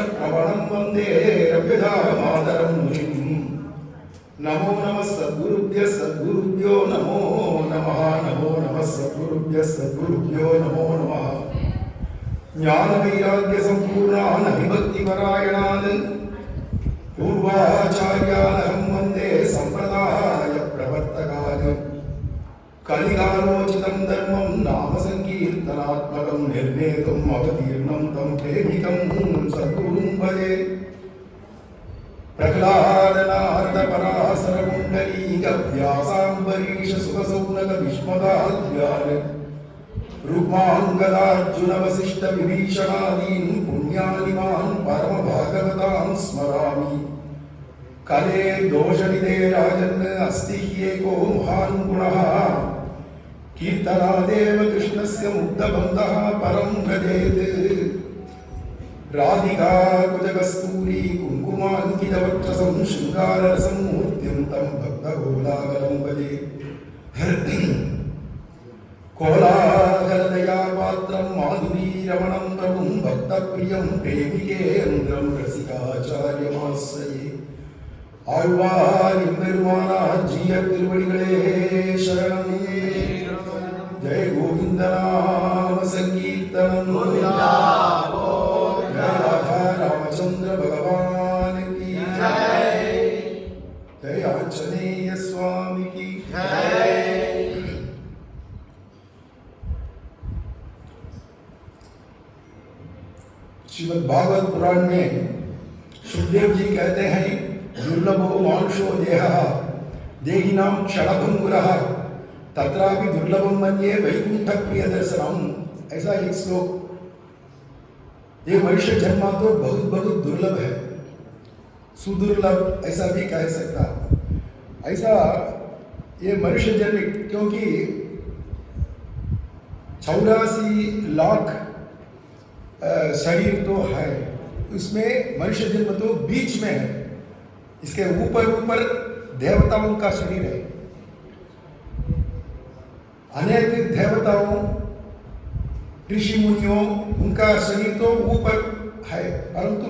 प्रवणं वन्दे रव्यधामादरं मुनिम् नमो नमः सद्गुरुभ्यो नमो नमः नमो नमः सद्गुरुभ्यो नमो नमः ज्ञानवैराग्यसम्पूर्णान् हरिभक्तिपरायणान् पूर्वाचार्यान् वन्दे सम्प्रदायप्रवर्तकान् कलिकालोचितं धर्मं नाम संकीर्तनात्मकं निर्णेतुम् अवतीर्णं तं प्रेमिकं सद्गुरुं भजे प्रह्लादनार्दपराशरकुण्डलीकव्यासाम्बरीशसुखसौनकविष्मदाद्यान् रुक्माङ्गदार्जुनवसिष्ठविभीषणादीन् पुण्यानिमान् परमभागवतान् स्मरामि कले दोषनिधे राजन् अस्ति ह्येको महान् गुणः कीर्तनादेव कृष्णस्य मुग्धबन्धः परं व्रजेत् राधिका कुजकस्तूरी कुङ्कुमाङ्कितवक्षसं शृङ्गाररसं मूर्तिं तं भक्तगोलागलं भजे कोलाहलदयापात्रं माधुरीरमणं प्रभुं भक्तप्रियं प्रेमिकेन्द्रं रसिकाचार्यमाश्रये ஆழ்வார் எம்பெருமானார் ஜீயர் திருவடிகளே சரணமே ஜெய கோவிந்த நாம சங்கீர்த்தனம் கோவிந்தா கோவிந்தா ராதா ராமச்சந்திர பகவான் की जय जय आंजनेय स्वामी की जय। श्रीमद् भागवत पुराण में सुखदेव जी कहते हैं दुर्लभो मानुषो देहः देहिनां क्षणभंगुरः तत्रापि दुर्लभं मन्ये वैकुंठ प्रिय दर्शनम्। ऐसा एक श्लोक। ये मनुष्य जन्म तो बहुत बहुत दुर्लभ है, सुदुर्लभ ऐसा भी कह सकता। ऐसा ये मनुष्य जन्म क्योंकि 84 लाख शरीर तो है, उसमें मनुष्य जन्म तो बीच में है, इसके ऊपर ऊपर देवताओं का शरीर है। अनेक देवताओं ऋषि मुनियों उनका शरीर तो ऊपर है, परंतु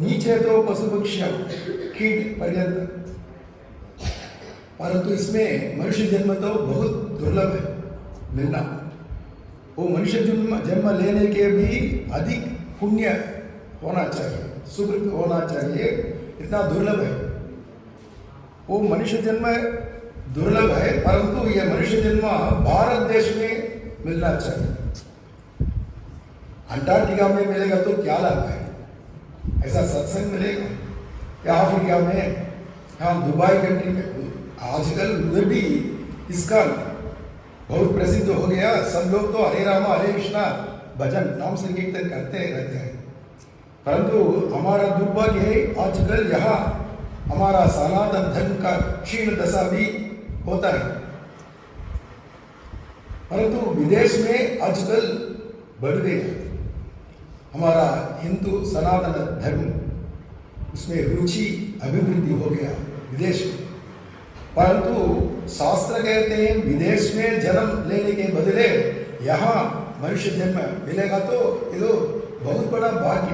नीचे तो पशु पक्षियां कीट पर्यंत, परंतु इसमें मनुष्य जन्म तो बहुत दुर्लभ है मिलना। वो मनुष्य जन्म लेने के भी अधिक पुण्य होना चाहिए, सुकृत होना चाहिए, इतना दुर्लभ है। वो मनुष्य जन्म दुर्लभ है, परंतु यह मनुष्य जन्म भारत देश में मिलना चाहिए। अंटार्कटिका में मिलेगा तो क्या लाभ है, ऐसा सत्संग मिलेगा या अफ्रीका में, हाँ दुबई कंट्री में आजकल उधर भी इसका बहुत प्रसिद्ध हो गया। सब लोग तो हरे राम हरे कृष्णा भजन नाम संकीर्तन करते रहते हैं, परंतु हमारा दुर्भाग्य है आजकल यहाँ हमारा सनातन धर्म का क्षीण दशा भी होता है। परंतु विदेश में आजकल बढ़ गया हमारा हिंदू सनातन धर्म, उसमें रुचि अभिवृद्धि हो गया विदेश में। परंतु शास्त्र कहते हैं विदेश में जन्म लेने के बदले यहाँ मनुष्य जन्म मिलेगा तो ये तो बहुत बड़ा भाग्य,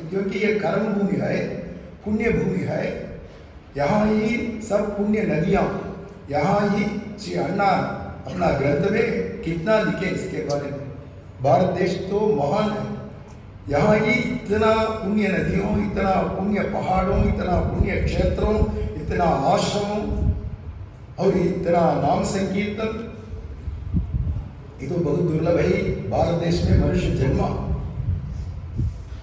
क्योंकि ये कर्म भूमि है, पुण्य भूमि है। यहाँ ही सब पुण्य नदियाँ, यहाँ ही श्री अन्ना अपना ग्रंथ में कितना लिखे इसके बारे में। भारत देश तो महान है, यहाँ ही इतना पुण्य नदियों, इतना पुण्य पहाड़ों, इतना पुण्य क्षेत्रों, इतना आश्रमों और इतना नाम संकीर्तन, ये तो बहुत दुर्लभ है भारत देश में मनुष्य जन्म।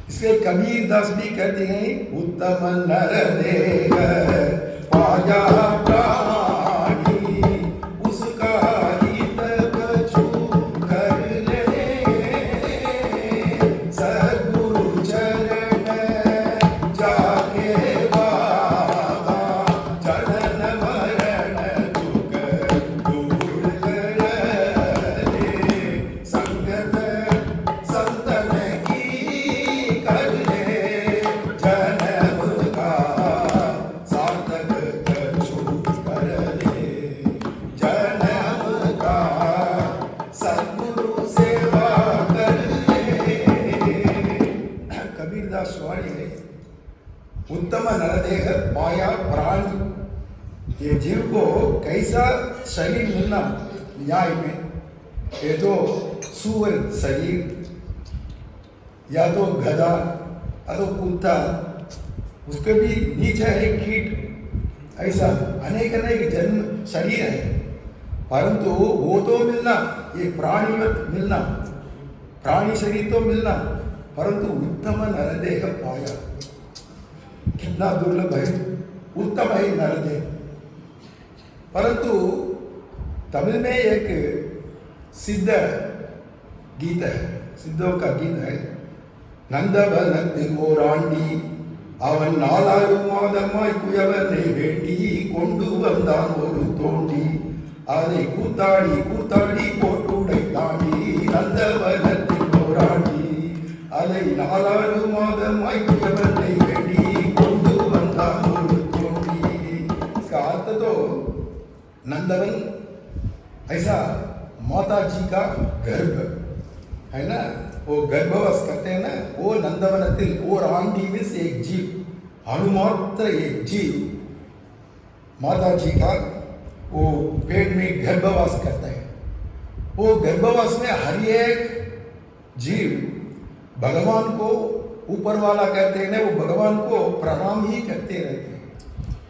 इसलिए कबीर दास भी कहते हैं उत्तम नर देह पाया प्राणी उसका हित कछु कर ले सद्गुरु चरण जाके बाबा जनन मरण दुख दूर कर ले संगत संतन की कर ले जन्म का सार्थक कछु कर भविष्यवाणी है, उत्तम नरदेह पाया प्राणी, ये जीव को कैसा शरीर मिलना न्याय में, ये तो सुअर शरीर या तो गधा या तो कुत्ता, उसके भी नीचे है कीट, ऐसा अनेक अनेक जन्म शरीर है, परंतु वो तो मिलना, ये प्राणीवत मिलना, प्राणी शरीर तो मिलना, परंतु उत्तम नरदेह पाया, कितना दुर्लभ है, उत्तम है नरदेह। परंतु तमिल में एक सिद्ध गीत है, सिद्धों का गीत है, நந்தவனத்தில் ஓராண்டி அவன் 4 மாதமாய் குயவனை வேண்டி கொண்டு வந்தான் ஒரு தோண்டி, அதை கூத்தாடி கூத்தாடி போட்டுடை தாண்டி நந்தவனத்தில் ஓராண்டி அதை 4 மாதமாய் குயவனை வேண்டி கொண்டு வந்தான் ஒரு தோண்டி। इसका अर्थ तो नंदवन ऐसा माता जी का गर्भ है ना, वो गर्भवास करते हैं ना, वो नंदवनത്തിൽ और आंटी में से एक जीव, अनुमात्र एक जीव माता जी का वो पेट में गर्भवास करता है। वो गर्भवास में हर एक जीव भगवान को ऊपर वाला कहते हैं ना, वो भगवान को प्रणाम ही करते रहते हैं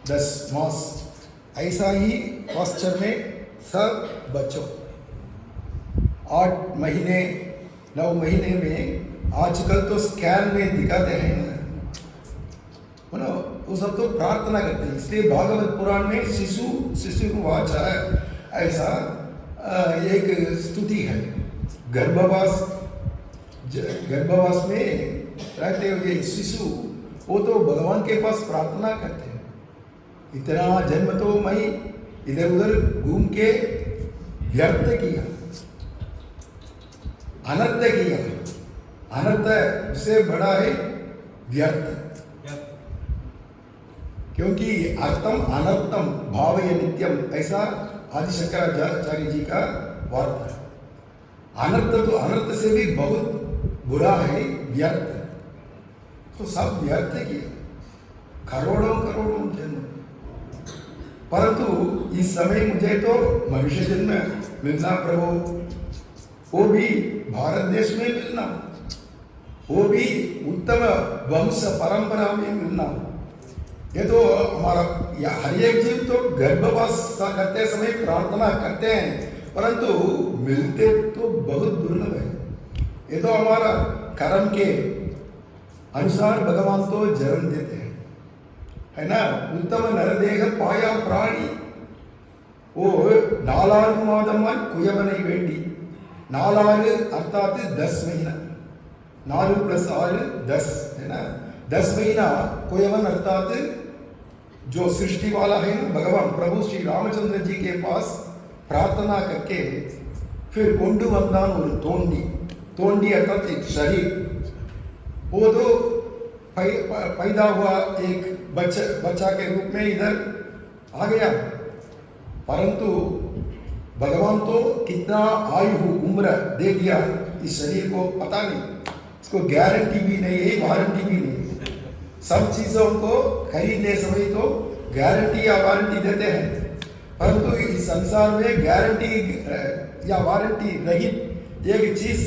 10 मास। ऐसा ही क्वेश्चन में सब बच्चों 8 महीने 9 महीने में आजकल तो स्कैन में दिखाते हैं ना, वो सब तो प्रार्थना करते हैं। इसलिए भागवत पुराण में शिशु वाचा ऐसा एक स्तुति है, गर्भवास में रहते हुए शिशु वो तो भगवान के पास प्रार्थना करते हैं, इतना जन्म तो मैं इधर उधर घूम के व्यर्थ किया, अनर्थ किया, अनर्थ उससे बड़ा है व्यर्थ, क्योंकि अर्थम अनर्थम भावय नित्यम, ऐसा आदि शंकराचार्य जी का वार्ता है। अनर्थ तो अनर्थ से भी बहुत बुरा है व्यर्थ, तो सब व्यर्थ किया, करोड़ों करोड़ों जन्म, परंतु इस समय मुझे तो मनुष्य जन्म मिलना प्रभु, वो भी भारत देश में मिलना, वो भी उत्तम वंश परंपरा में मिलना। ये तो हमारा हर एक जीव तो गर्भवास करते समय प्रार्थना करते हैं, परंतु मिलते तो बहुत दुर्लभ है। ये तो हमारा कर्म के अनुसार भगवान तो जन्म देते हैं, है ना। उत्तम नरदेह पाया प्राणी, वो 4 மாதமாய் குயவனை வேண்டி, 4 अर्थात 10 महीना, 4 + 6 10 है ना, 10 महीना कुयवन अर्थात जो सृष्टि वाला है ना भगवान प्रभु श्री रामचंद्र जी के पास प्रार्थना करके फिर कोंडू वंदान और तोंडी अर्थात एक शरीर, वो तो पैदा हुआ एक बच्चा के रूप में इधर आ गया, परंतु भगवान तो कितना आयु उम्र दे दिया इस शरीर को पता नहीं, इसको गारंटी भी नहीं है, वारंटी भी नहीं। सब चीजों को खरीदने समय तो गारंटी या वारंटी देते हैं, परंतु इस संसार में गारंटी या वारंटी रहित एक चीज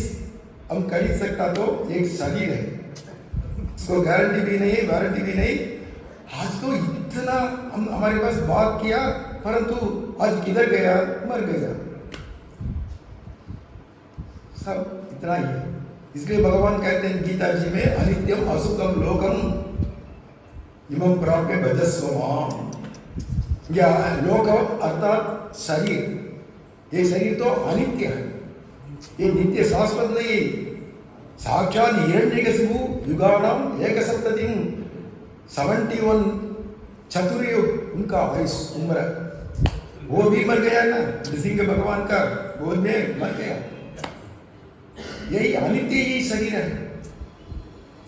हम खरीद सकता तो एक शरीर है, इसको गारंटी भी नहीं वारंटी भी नहीं। आज तो इतना हम हमारे पास बात किया, परंतु आज किधर गया, मर गया, सब इतना ही है। इसलिए भगवान कहते हैं गीता जी में, अनित्यम असुखम लोकम इमं प्राप्य भजस्व माम। या लोक अर्थात शरीर, ये शरीर तो अनित्य है, ये नित्य शाश्वत नहीं। साक्षात हिरण्यकशिपु युगाणाम एकसप्ततिम 71 चतुर्युग उनका आयुष उम्र, वो भी मर गया ना, नृसिंह भगवान का गोद में मर गया। यही अनित्य ही शरीर है।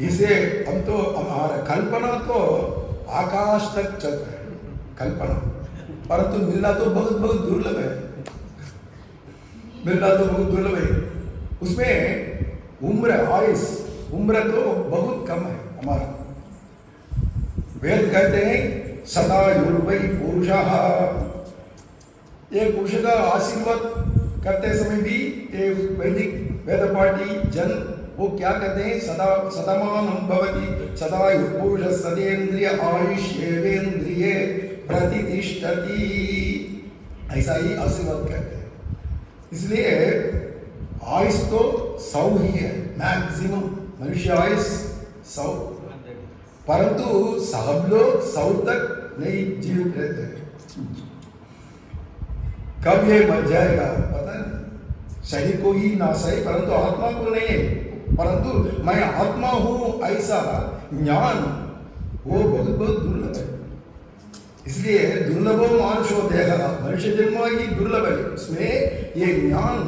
इसे हम तो हमारा कल्पना तो आकाश तक चलता है कल्पना, परंतु मिलना तो बहुत बहुत दुर्लभ है, मिलना तो बहुत दुर्लभ है। उसमें उम्र आयुष उम्र तो बहुत कम है। हमारा। वेद कहते हैं सदायुर्वै पुरुषः। ये पुरुष का आशीर्वाद करते समय भी ये वैदिक वेदपाठी जन वो क्या कहते हैं, सदा सतमानं भवति सदायुर्पुरुषः सदेन्द्रिय आयुष्येवेन्द्रिये प्रतिष्ठति, ऐसा ही आशीर्वाद कहते हैं। इसलिए आयुष तो 100 ही है मैक्सिमम, मनुष्य आयुष 100, परंतु सब लोग 100 तक नहीं जीवित रहते हैं। कब ये मर जाएगा पता नहीं, शरीर को ही नाश है परंतु आत्मा को नहीं है। परंतु मैं आत्मा हूं ऐसा ज्ञान वो बहुत बहुत दुर्लभ है। इसलिए दुर्लभो मानुषो देह, मनुष्य जन्म ही दुर्लभ है, उसमें ये ज्ञान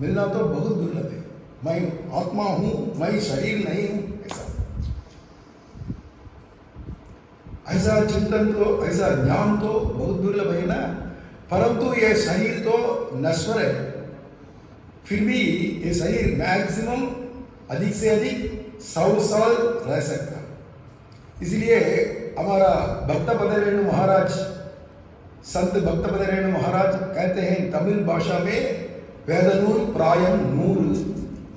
मिलना तो बहुत दुर्लभ है। मैं आत्मा हूं, मैं शरीर नहीं हूं, ऐसा चिंतन तो, ऐसा ज्ञान तो बहुत दुर्लभ है ना। परंतु ये शरीर तो नश्वर है, फिर भी ये शरीर मैक्सिमम अधिक से अधिक 100 साल रह सकता। इसलिए हमारा भक्तपद रेणु महाराज, संत भक्तपद रेणु महाराज कहते हैं तमिल भाषा में, वेदनूल प्रायम 100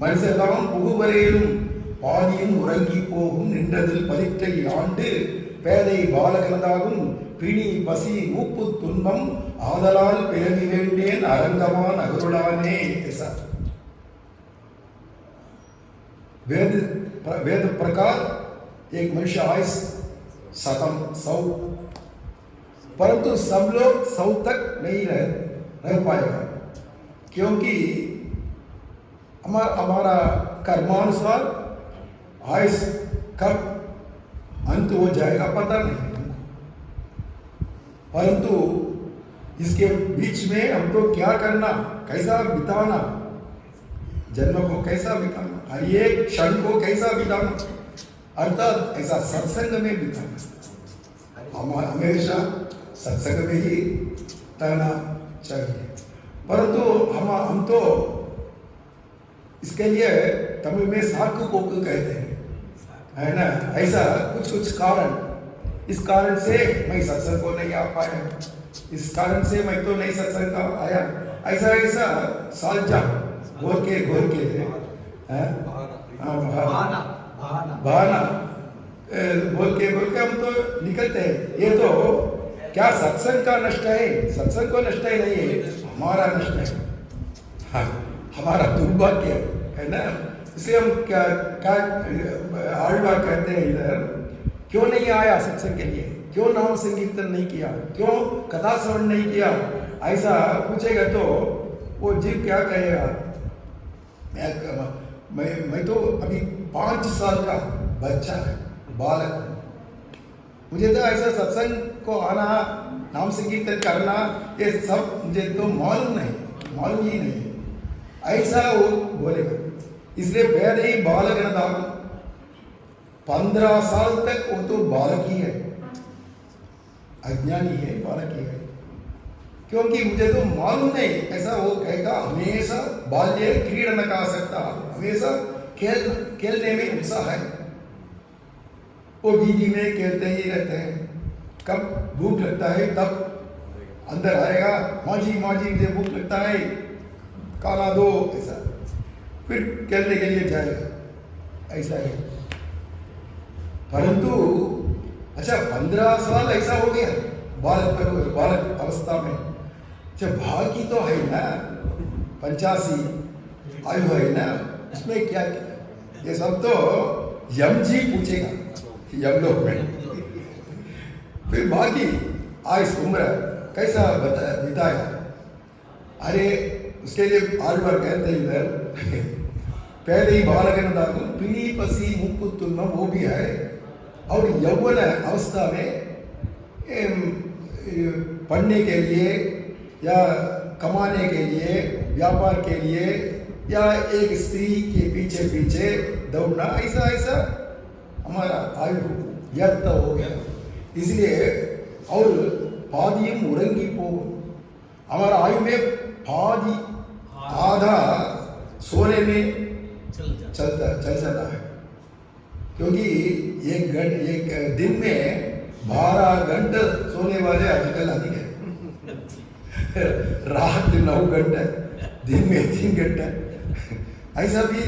மனுஷெல்லாம் புகுவரையிலும் பாதியும் உறங்கி போகும் நின்றதில் 18 ஆண்டு பேதை பாலகனதாகும் பிணி பசி மூப்பு துன்பம் ஆதலால் பிறவி வேண்டேன் அரங்கமான் அகருளானே। ऐसा वेद प्रकार एक मनुष्य आयुष 100, परंतु सब लोग 100 तक नहीं रह पाएगा, क्योंकि हमारा कर्मानुसार आयुष कब अंत हो जाएगा पता नहीं। परंतु इसके बीच में हमको क्या करना, कैसा बिताना, जन्म को कैसा बिताना, हर एक क्षण को कैसा बिताना, अर्थात ऐसा सत्संग में बिताना। हमेशा सत्संग में ही रहना चाहिए। परंतु हम तो इसके लिए तमिल में साकु कोकु कहते हैं, है ना। ऐसा कुछ कुछ कारण, इस कारण से मैं सत्संग को नहीं आ पाया, इस कारण से मैं तो नहीं सत्संग का आया, ऐसा ऐसा सालजा घोर के बहाना बोल के हम तो निकलते हैं। ये तो क्या सत्संग का नष्ट है? सत्संग को नष्ट ही नहीं है, हमारा नष्ट है, हाँ, हमारा दुर्भाग्य है ना। इसलिए हम क्या आழ்वार कहते हैं इधर, क्यों नहीं आया सत्संग के लिए, क्यों नाम संकीर्तन नहीं किया, क्यों कथा श्रवण नहीं किया, ऐसा पूछेगा तो वो जीव क्या कहेगा। मैं तो अभी 5 साल का बच्चा है, बालक हूँ, मुझे तो ऐसा सत्संग को आना, नाम संकीर्तन करना, ये सब मुझे तो मालूम ही नहीं, ऐसा वो बोलेगा। इसलिए पैद ही बालक न दान, 15 साल तक वो तो बालक ही है, अज्ञानी है, बालक ही है, क्योंकि मुझे तो मालूम नहीं। ऐसा वो कहेगा, हमेशा बाल्य क्रीडन का सकता, हमेशा खेलने में उत्साह है, वो वीधि में खेलते ही रहते हैं। कब भूख लगता है तब अंदर आएगा, माजी मुझे भूख लगता है, खाना दो, ऐसा, फिर खेलने के लिए जाएगा, ऐसा है। परंतु अच्छा 15 साल ऐसा हो गया बालक अवस्था में, जब बाकी तो है ना 85 आयु है ना, उसमें क्या किया, ये सब तो यम जी पूछेगा, यम लोग में। फिर बाकी आयुष उम्र कैसा बिताया, अरे उसके लिए आழ்वार कहते हैं इधर, पहले ही बालकन दागु पीड़ी पसी मुक्कु तुल्म, वो भी है। और यौवन अवस्था में पढ़ने के लिए या कमाने के लिए, व्यापार के लिए, या एक स्त्री के पीछे दौड़ना, ऐसा हमारा आयु व्यर्थ हो गया। इसलिए और पादियम उरंगी पो, हमारा आयु में पादी आधा सोने में चल जाता है, क्योंकि एक दिन में 12 घंटे सोने वाले आजकल अधिक है। रात 9 घंटे, दिन में 3 घंटे, ऐसा भी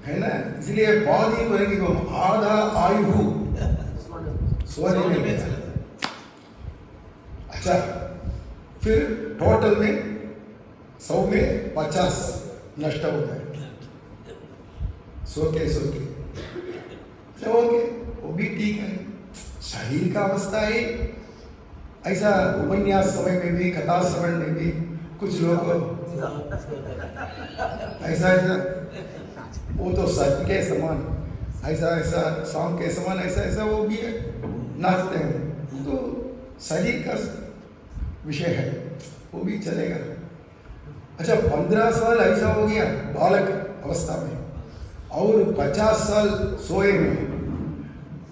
है ना। इसलिए बहुत ही बड़े को आधा आयु सोने में गया। अच्छा, फिर टोटल में 100 में 50 नष्ट हो गए। सो के अच्छा, ओके, वो भी ठीक है। शरीर का अवस्था है ऐसा। उपन्यास समय में भी, कथा श्रवण में भी कुछ लोग ऐसा वो तो सत्य के समान, ऐसा शाम के समान, ऐसा वो भी है, नाचते हैं। तो शरीर का विषय है, वो भी चलेगा। अच्छा, 15 साल ऐसा हो गया बालक अवस्था में, और 50 साल सोए में।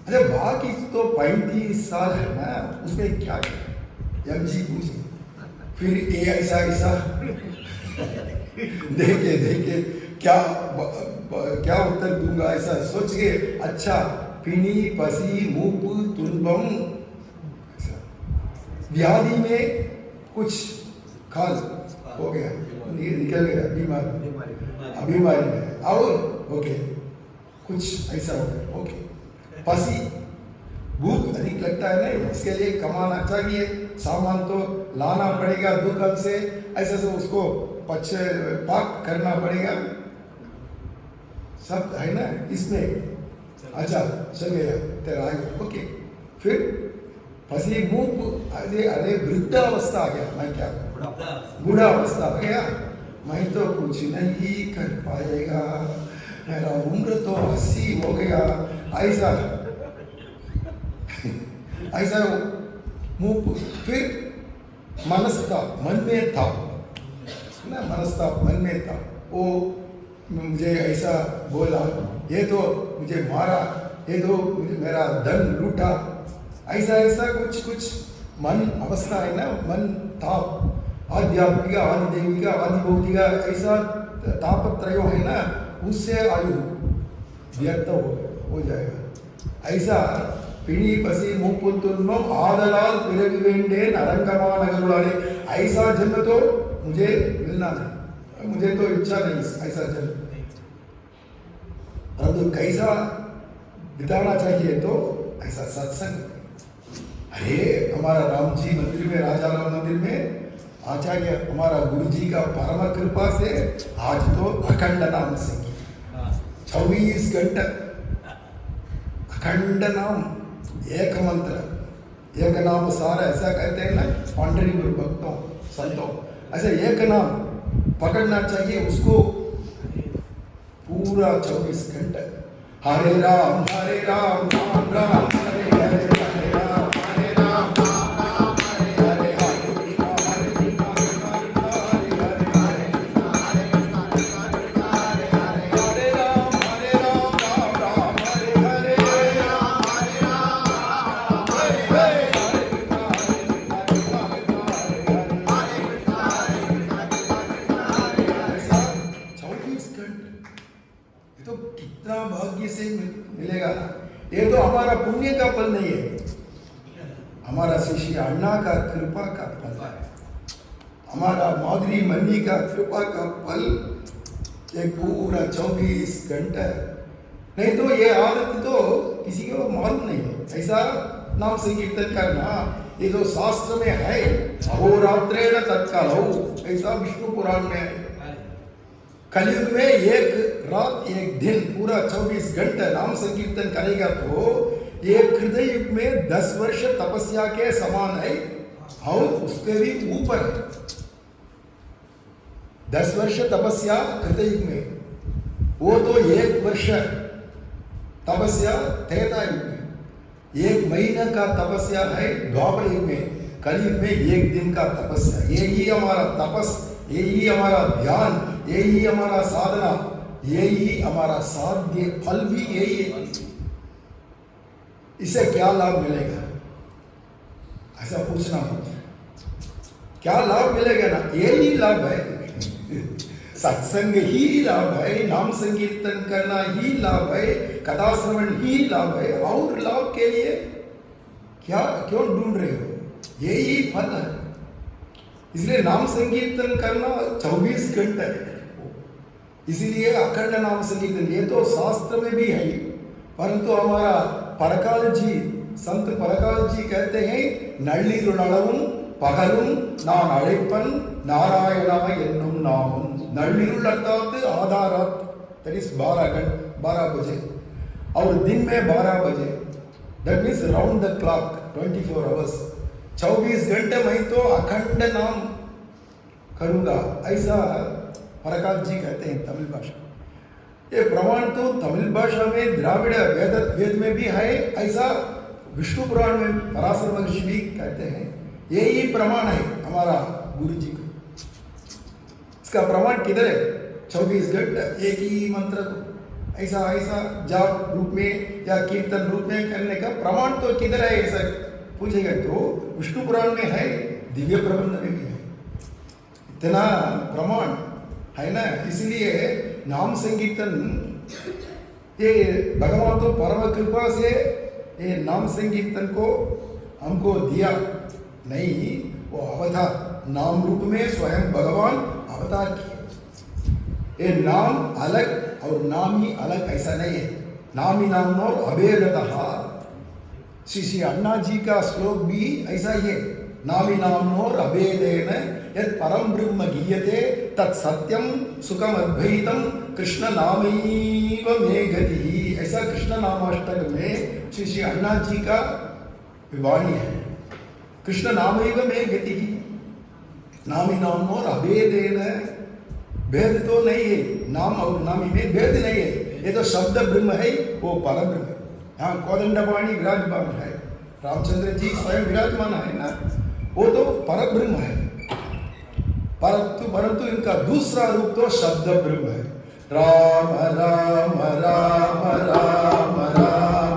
अच्छा, बाकी तो 35 साल है ना, उसमें क्या किया? एमजी पूछे, फिर ये ऐसा देखे क्या उत्तर दूंगा, ऐसा सोच के। अच्छा, पिनी पसी मूप तुनबम, व्याधि में कुछ खाल हो गया, निकल गया, बीमारी में, और ओके कुछ ऐसा हो गया। ओके, पसी भूख अधिक लगता है ना, इसके लिए कमाना चाहिए, सामान तो लाना पड़ेगा दुकान से, ऐसा से उसको पाक करना पड़ेगा, सब है ना इसमें। अच्छा, चल गया तेरा आगे। ओके, फिर पसी मुंह, अरे वृद्धावस्था आ गया, मैं क्या बूढ़ा अवस्था आ गया, मैं तो कुछ नहीं कर पाएगा, मेरा उम्र तो 80 हो गया, ऐसा मुंह। फिर मनस्ताप मन में था ना, मनस्ताप मन में था। वो मुझे ऐसा बोला, ये तो मुझे मारा, ये तो मुझे मेरा धन लूटा, ऐसा कुछ मन अवस्था है ना, मन ताप, आध्यात्मिका, आदिदेविका, आदिभौतिका, ऐसा तापत्रय है ना, उससे आयु व्यर्थ हो जाएगा। ऐसा पिणी पसी मुपुतुन्नम आदलाल पिरग वेंडे नरंगमा नगरुलारे, ऐसा जन्म तो मुझे मिलना नहीं, मुझे तो इच्छा नहीं ऐसा जन्म। परंतु कैसा बिताना चाहिए? तो ऐसा सत्संग। अरे हमारा राम जी मंदिर में, राजा राम मंदिर में आचार्य हमारा गुरु जी का परम कृपा से आज तो अखंड नाम संगीत 24 घंटे अखंड नाम, एक मंत्र, एक नाम सारा, ऐसा कहते हैं ना पंढरीपुर भक्तों संतों, ऐसा एक नाम पकड़ना चाहिए उसको पूरा 24 घंटे। हरे राम राम राम हरे हरे, हरे राम राम हरे हरे, हरे मिलेगा ना। ये तो हमारा पुण्य का फल नहीं है, हमारा शिष्य अन्ना का कृपा का फल है, हमारा माधुरी मनी का कृपा का फल। ये पूरा 24 घंटा, नहीं तो ये आदत तो किसी को मालूम नहीं है। ऐसा नाम संकीर्तन करना ये तो शास्त्र में है, अहोरात्रेण तत्काल, ऐसा विष्णु पुराण में है। कलयुग में एक रात एक दिन पूरा 24 घंटे नाम संकीर्तन करेगा तो ये हृदय युग में 10 वर्ष तपस्या के समान है, और उसके भी ऊपर है। 10 वर्ष तपस्या हृदय युग में, वो तो 1 वर्ष तपस्या त्रेता युग में, 1 महीना का तपस्या है द्वापर युग में, कलयुग में 1 दिन का तपस्या। यही हमारा तपस, यही हमारा ध्यान, यही हमारा साधना, यही हमारा साध्य फल भी यही है। इससे क्या लाभ मिलेगा ऐसा पूछना मत, क्या लाभ मिलेगा ना, यही लाभ है। सत्संग ही लाभ है, नाम संकीर्तन करना ही लाभ है, कथा श्रवण ही लाभ है, और लाभ के लिए क्या क्यों ढूंढ रहे हो? यही फल है। इसलिए नाम संकीर्तन करना 24 घंटे है। इसीलिए अखंड नाम संकीर्तन ये तो शास्त्र में भी है, परंतु हमारा परकाल जी, संत परकाल जी कहते हैं, नल्लिरुळளவும் பகலும் நான் அழைப்பன் नारायणा என்னும் நாமம்। नल्लिरुळ अर्थात आधारात, दैट इज 12 बजे, और दिन में 12 बजे, that means round the clock 24 hours, 24 घंटे में तो अखंड नाम करूँगा, ऐसा परकाल जी कहते हैं तमिल भाषा। ये प्रमाण तो तमिल भाषा में द्राविड़ वेद में भी है, ऐसा विष्णु पुराण में पराशर महर्षि भी कहते हैं। यही प्रमाण है हमारा गुरु जी को। इसका प्रमाण किधर है? 24 घंटे एक ही मंत्र को ऐसा ऐसा जाप रूप में या कीर्तन रूप में करने का प्रमाण तो किधर है? ऐसा पूछेगा तो विष्णु पुराण में है, दिव्य प्रबंध में भी है, इतना प्रमाण है ना। इसलिए नाम संकीर्तन ये भगवान तो परम कृपा से ये नाम संकीर्तन को हमको दिया नहीं, वो अवतार नाम रूप में स्वयं भगवान अवतार किए। ये नाम अलग और नाम ही अलग ऐसा नहीं है। नाम ही नाम और अभेदतः, श्री अन्ना जी का श्लोक भी ऐसा ही है, नामी नामनोर अभेदेन यत् परम ब्रह्म गीयते तत् सत्यम सुखम अद्वैतम कृष्ण नामैव मे गतिः, ऐसा कृष्ण नामाष्टक में श्री अन्ना जी का वाणी है। कृष्ण नामैव मे गतिः, नामी नामनोर अभेदेन, भेद तो नहीं है, नाम और नामी में भेद नहीं है। ये तो शब्द ब्रह्म है, वो पर ब्रह्म है। यहाँ कोदंडपाणि विराजमान है, रामचंद्र जी स्वयं विराजमान है ना, वो तो पर ब्रह्म है। परंतु इनका दूसरा रूप तो शब्द ब्रह्म है। राम राम राम राम राम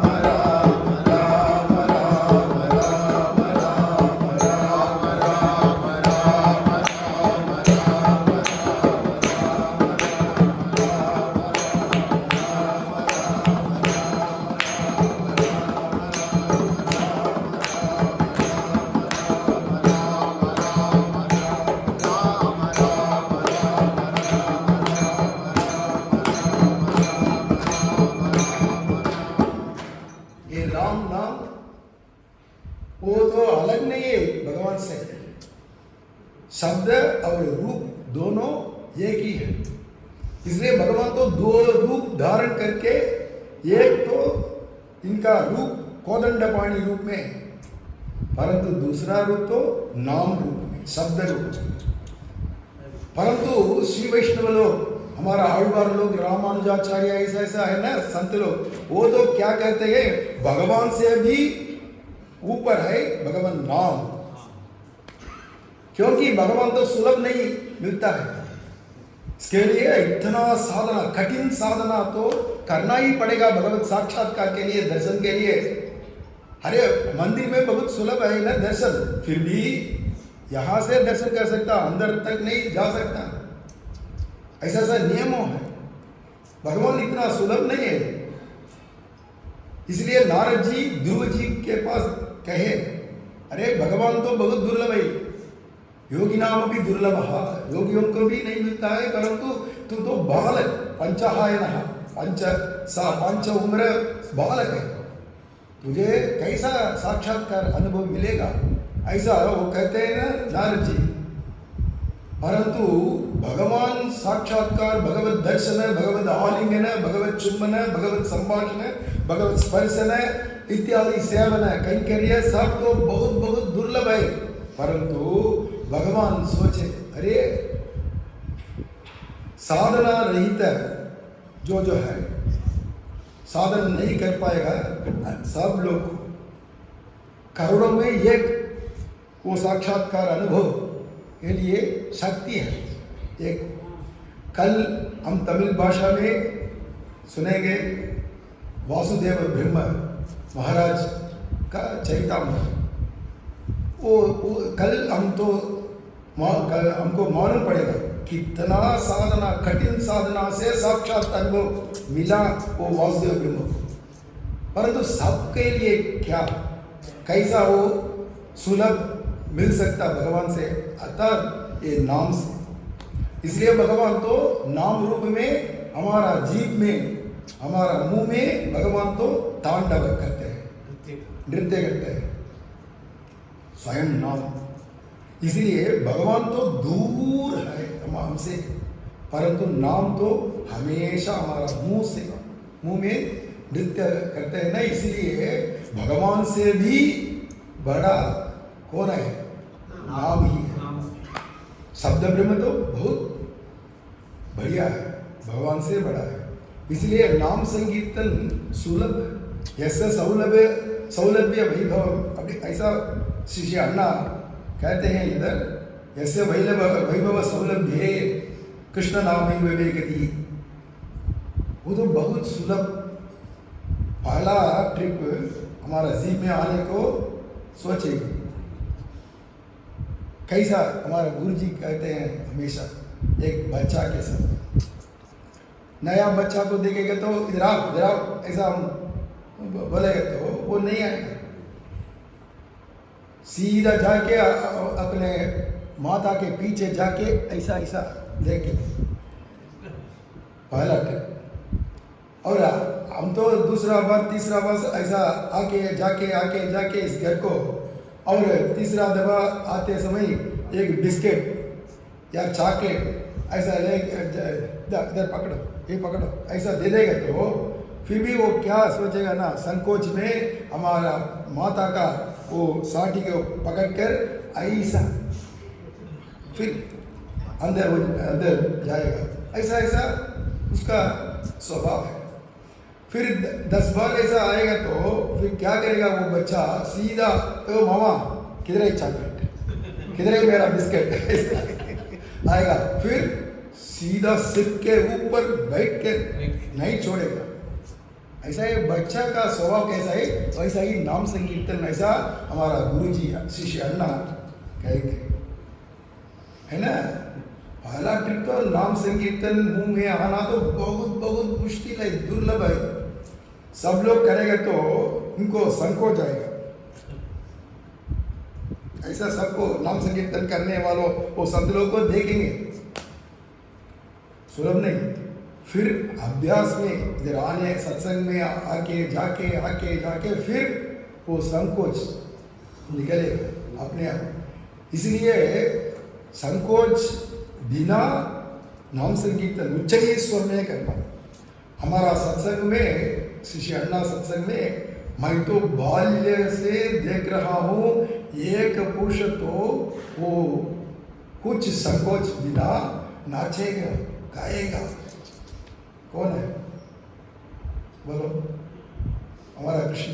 शब्द और रूप दोनों एक ही है। इसलिए भगवान तो दो रूप धारण करके, एक तो इनका रूप कोदंडपाणि रूप में, परंतु दूसरा रूप तो नाम रूप में, शब्द रूप में। परंतु श्री वैष्णव लोग, हमारा आழ்वार लोग, रामानुजाचार्य ऐसा ऐसा है ना संत लोग, वो तो क्या कहते हैं, भगवान से भी ऊपर है भगवान नाम, क्योंकि भगवान तो सुलभ नहीं मिलता है। इसके लिए इतना साधना, कठिन साधना तो करना ही पड़ेगा भगवत साक्षात्कार के लिए, दर्शन के लिए। अरे मंदिर में बहुत सुलभ है ना दर्शन, फिर भी यहाँ से दर्शन कर सकता, अंदर तक नहीं जा सकता, ऐसा ऐसा नियमों है। भगवान इतना सुलभ नहीं है। इसलिए नारद जी ध्रुव जी के पास कहे, अरे भगवान तो बहुत दुर्लभ है, योगी नाम भी दुर्लभ, योगियों को भी नहीं मिलता है, परंतु तू तो बालक, पंचहायन, पंच उम्र बालक है, तुझे कैसा साक्षात्कार अनुभव मिलेगा, ऐसा वो कहते हैं ना नारद जी। परंतु भगवान साक्षात्कार, भगवत दर्शन, भगवत आलिंगन, भगवत चुंबन, भगवत संभाषण, भगवत स्पर्शन इत्यादि सेवन कैंकर्य सब तो बहुत बहुत दुर्लभ है। परंतु भगवान सोचे, अरे साधना रहित जो है, साधन नहीं कर पाएगा, सब लोग करोड़ों में एक वो साक्षात्कार अनुभव के लिए शक्ति है। एक कल हम तमिल भाषा में सुनेंगे वासुदेव ब्रह्म महाराज का चरितामृत। वो कल हम तो हमको मालूम पड़ेगा कितना साधना, कठिन साधना से साक्षात अनुभव मिला वो वासुदेव ब्रह्म को, परंतु सबके लिए क्या, कैसा वो सुलभ मिल सकता भगवान से, अतः ये नाम से। इसलिए भगवान तो नाम रूप में हमारा जीव में, हमारा मुंह में भगवान तो तांडव करते हैं, नृत्य करते हैं, स्वयं नाम। इसलिए भगवान तो दूर है हमसे, परंतु नाम तो हमेशा हमारा मुंह में नृत्य करते हैं ना। इसलिए भगवान से भी बड़ा कौन है, नाम ही है। शब्द ब्रह्म तो बहुत बढ़िया है, भगवान से बड़ा है। इसलिए नाम संकीर्तन सुलभ है, ऐसा सौलभ्य वैभव। अभी ऐसा शिष्य अन्ना कहते हैं इधर, ऐसे वैभव सौलभ्य कृष्ण नाम ही विवेकती, वो तो बहुत सुलभ। पहला ट्रिप हमारा जीप में आने को सोचे, कैसा हमारा गुरु जी कहते हैं हमेशा, एक बच्चा के साथ, नया बच्चा को देखेगा तो इधर आओ ऐसा हम बोलेगा तो वो नहीं आएगा, सीधा जाके अपने माता के पीछे जाके ऐसा लेके, पहला ट्रिप। और हम तो दूसरा बार तीसरा बार ऐसा आके जाके इस घर को, और तीसरा दफा आते समय एक बिस्किट या चॉकलेट ऐसा ले, इधर पकड़ो, ये पकड़ो, ऐसा दे देगा तो फिर भी वो क्या सोचेगा ना, संकोच में हमारा माता का वो साटी को पकड़कर ऐसा फिर अंदर जाएगा, ऐसा उसका स्वभाव है। फिर 10 बार ऐसा आएगा तो फिर क्या करेगा वो बच्चा, सीधा तो मामा किधर है चॉकलेट, किधर है मेरा बिस्किट आएगा, फिर सीधा सिर के ऊपर बैठ के नहीं छोड़ेगा। ऐसा ही बच्चा का स्वभाव कैसा है, वैसा ही नाम संकीर्तन, ऐसा हमारा गुरु जी शिष्य अन्ना कहेंगे, है ना। पहला ट्रिक तो नाम संकीर्तन मुंह में आना तो बहुत मुश्किल है, दुर्लभ है। सब लोग करेगा तो उनको संकोच आएगा। ऐसा सबको नाम संकीर्तन करने वालों वो संत लोग को देखेंगे, सुलभ नहीं। फिर अभ्यास में इधर आने सत्संग में आके जाके फिर वो संकोच निकलेगा अपने आप। इसलिए संकोच बिना नाम संकीर्तन उच्च स्वर में करना। हमारा सत्संग में, शिष्य अन्ना सत्संग में, मैं तो बाल्य से देख रहा हूँ, एक पुरुष तो वो कुछ संकोच बिना नाचेगा, गाएगा। कौन है बोलो? हमारा कृष्ण।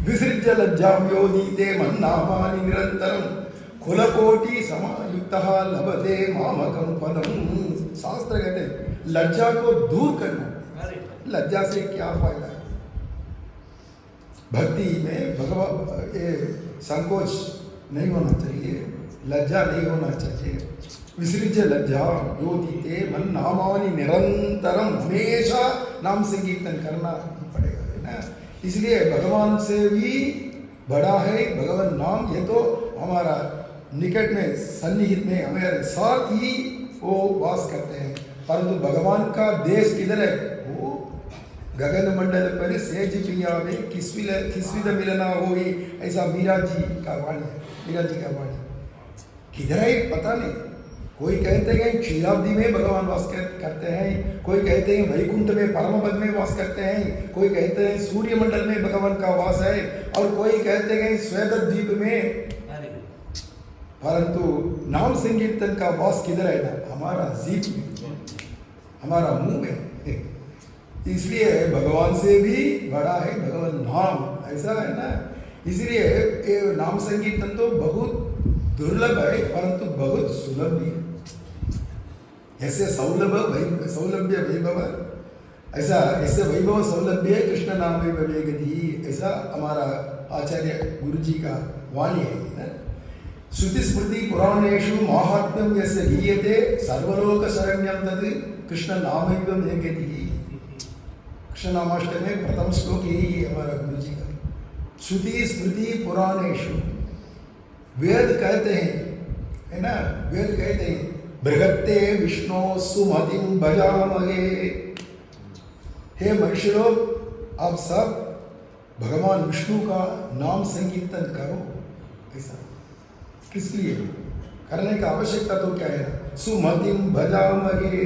विसृज्य लज्जां योनीते मन्नामानि निरन्तरं कुलकोटि समायुक्तः लभते मामकं पदम्। शास्त्र कहते हैं लज्जा को दूर करना। लज्जा से क्या फायदा है? भक्ति में भगवान संकोच नहीं होना चाहिए, लज्जा नहीं होना चाहिए। विसृज्य लज्जा योतीते मन नामानि निरंतरम, हमेशा नाम संकीर्तन करना पड़ेगा, है ना। इसलिए भगवान से भी बड़ा है भगवान नाम। ये तो हमारा निकट में सन्निहित में हमारे साथ ही वो वास करते हैं, परंतु भगवान का देश किधर है? वो गगन मंडल पर सेज प्रिया में किसविद मिलना होगी, ऐसा मीरा जी का वाणी है। मीरा जी का वाणी किधर है पता नहीं। कोई कहते हैं क्षीराब्दी में भगवान वास करते हैं, कोई कहते हैं वैकुंठ में परम पद में वास करते हैं, कोई कहते हैं सूर्य मंडल में भगवान का वास है, और कोई कहते हैं श्वेत द्वीप में। परंतु नाम संकीर्तन का वास किधर है ना? हमारा जीव में, हमारा मुंह में। इसलिए भगवान से भी बड़ा है भगवान नाम, ऐसा है ना। इसलिए ये नाम संकीर्तन तो बहुत दुर्लभ है, परंतु बहुत सुलभ भी है। ऐसे सौलभ्य वैभव, ऐसे वैभव सौलभ्य कृष्ण नाम में विवेकती, ऐसा हमारा आचार्य गुरु जी का वाणी है ना। श्रुति स्मृति पुराणेषु माहात्म्यं यस्य गीयते सर्वलोक शरण्यं तद् कृष्ण नामैव मे गतिः। कृष्ण नामाष्टमे प्रथम श्लोक यही है हमारा गुरु जी का। श्रुति स्मृति पुराणेषु, वेद कहते हैं, है ना, वेद कहते हैं बृहत्ते विष्णु सुमतिं भजामहे। हे मनुष्य लोग, आप सब भगवान विष्णु का नाम संकीर्तन करो। ऐसा किस लिए करने का आवश्यकता तो क्या है? सुमतिं भजामहे,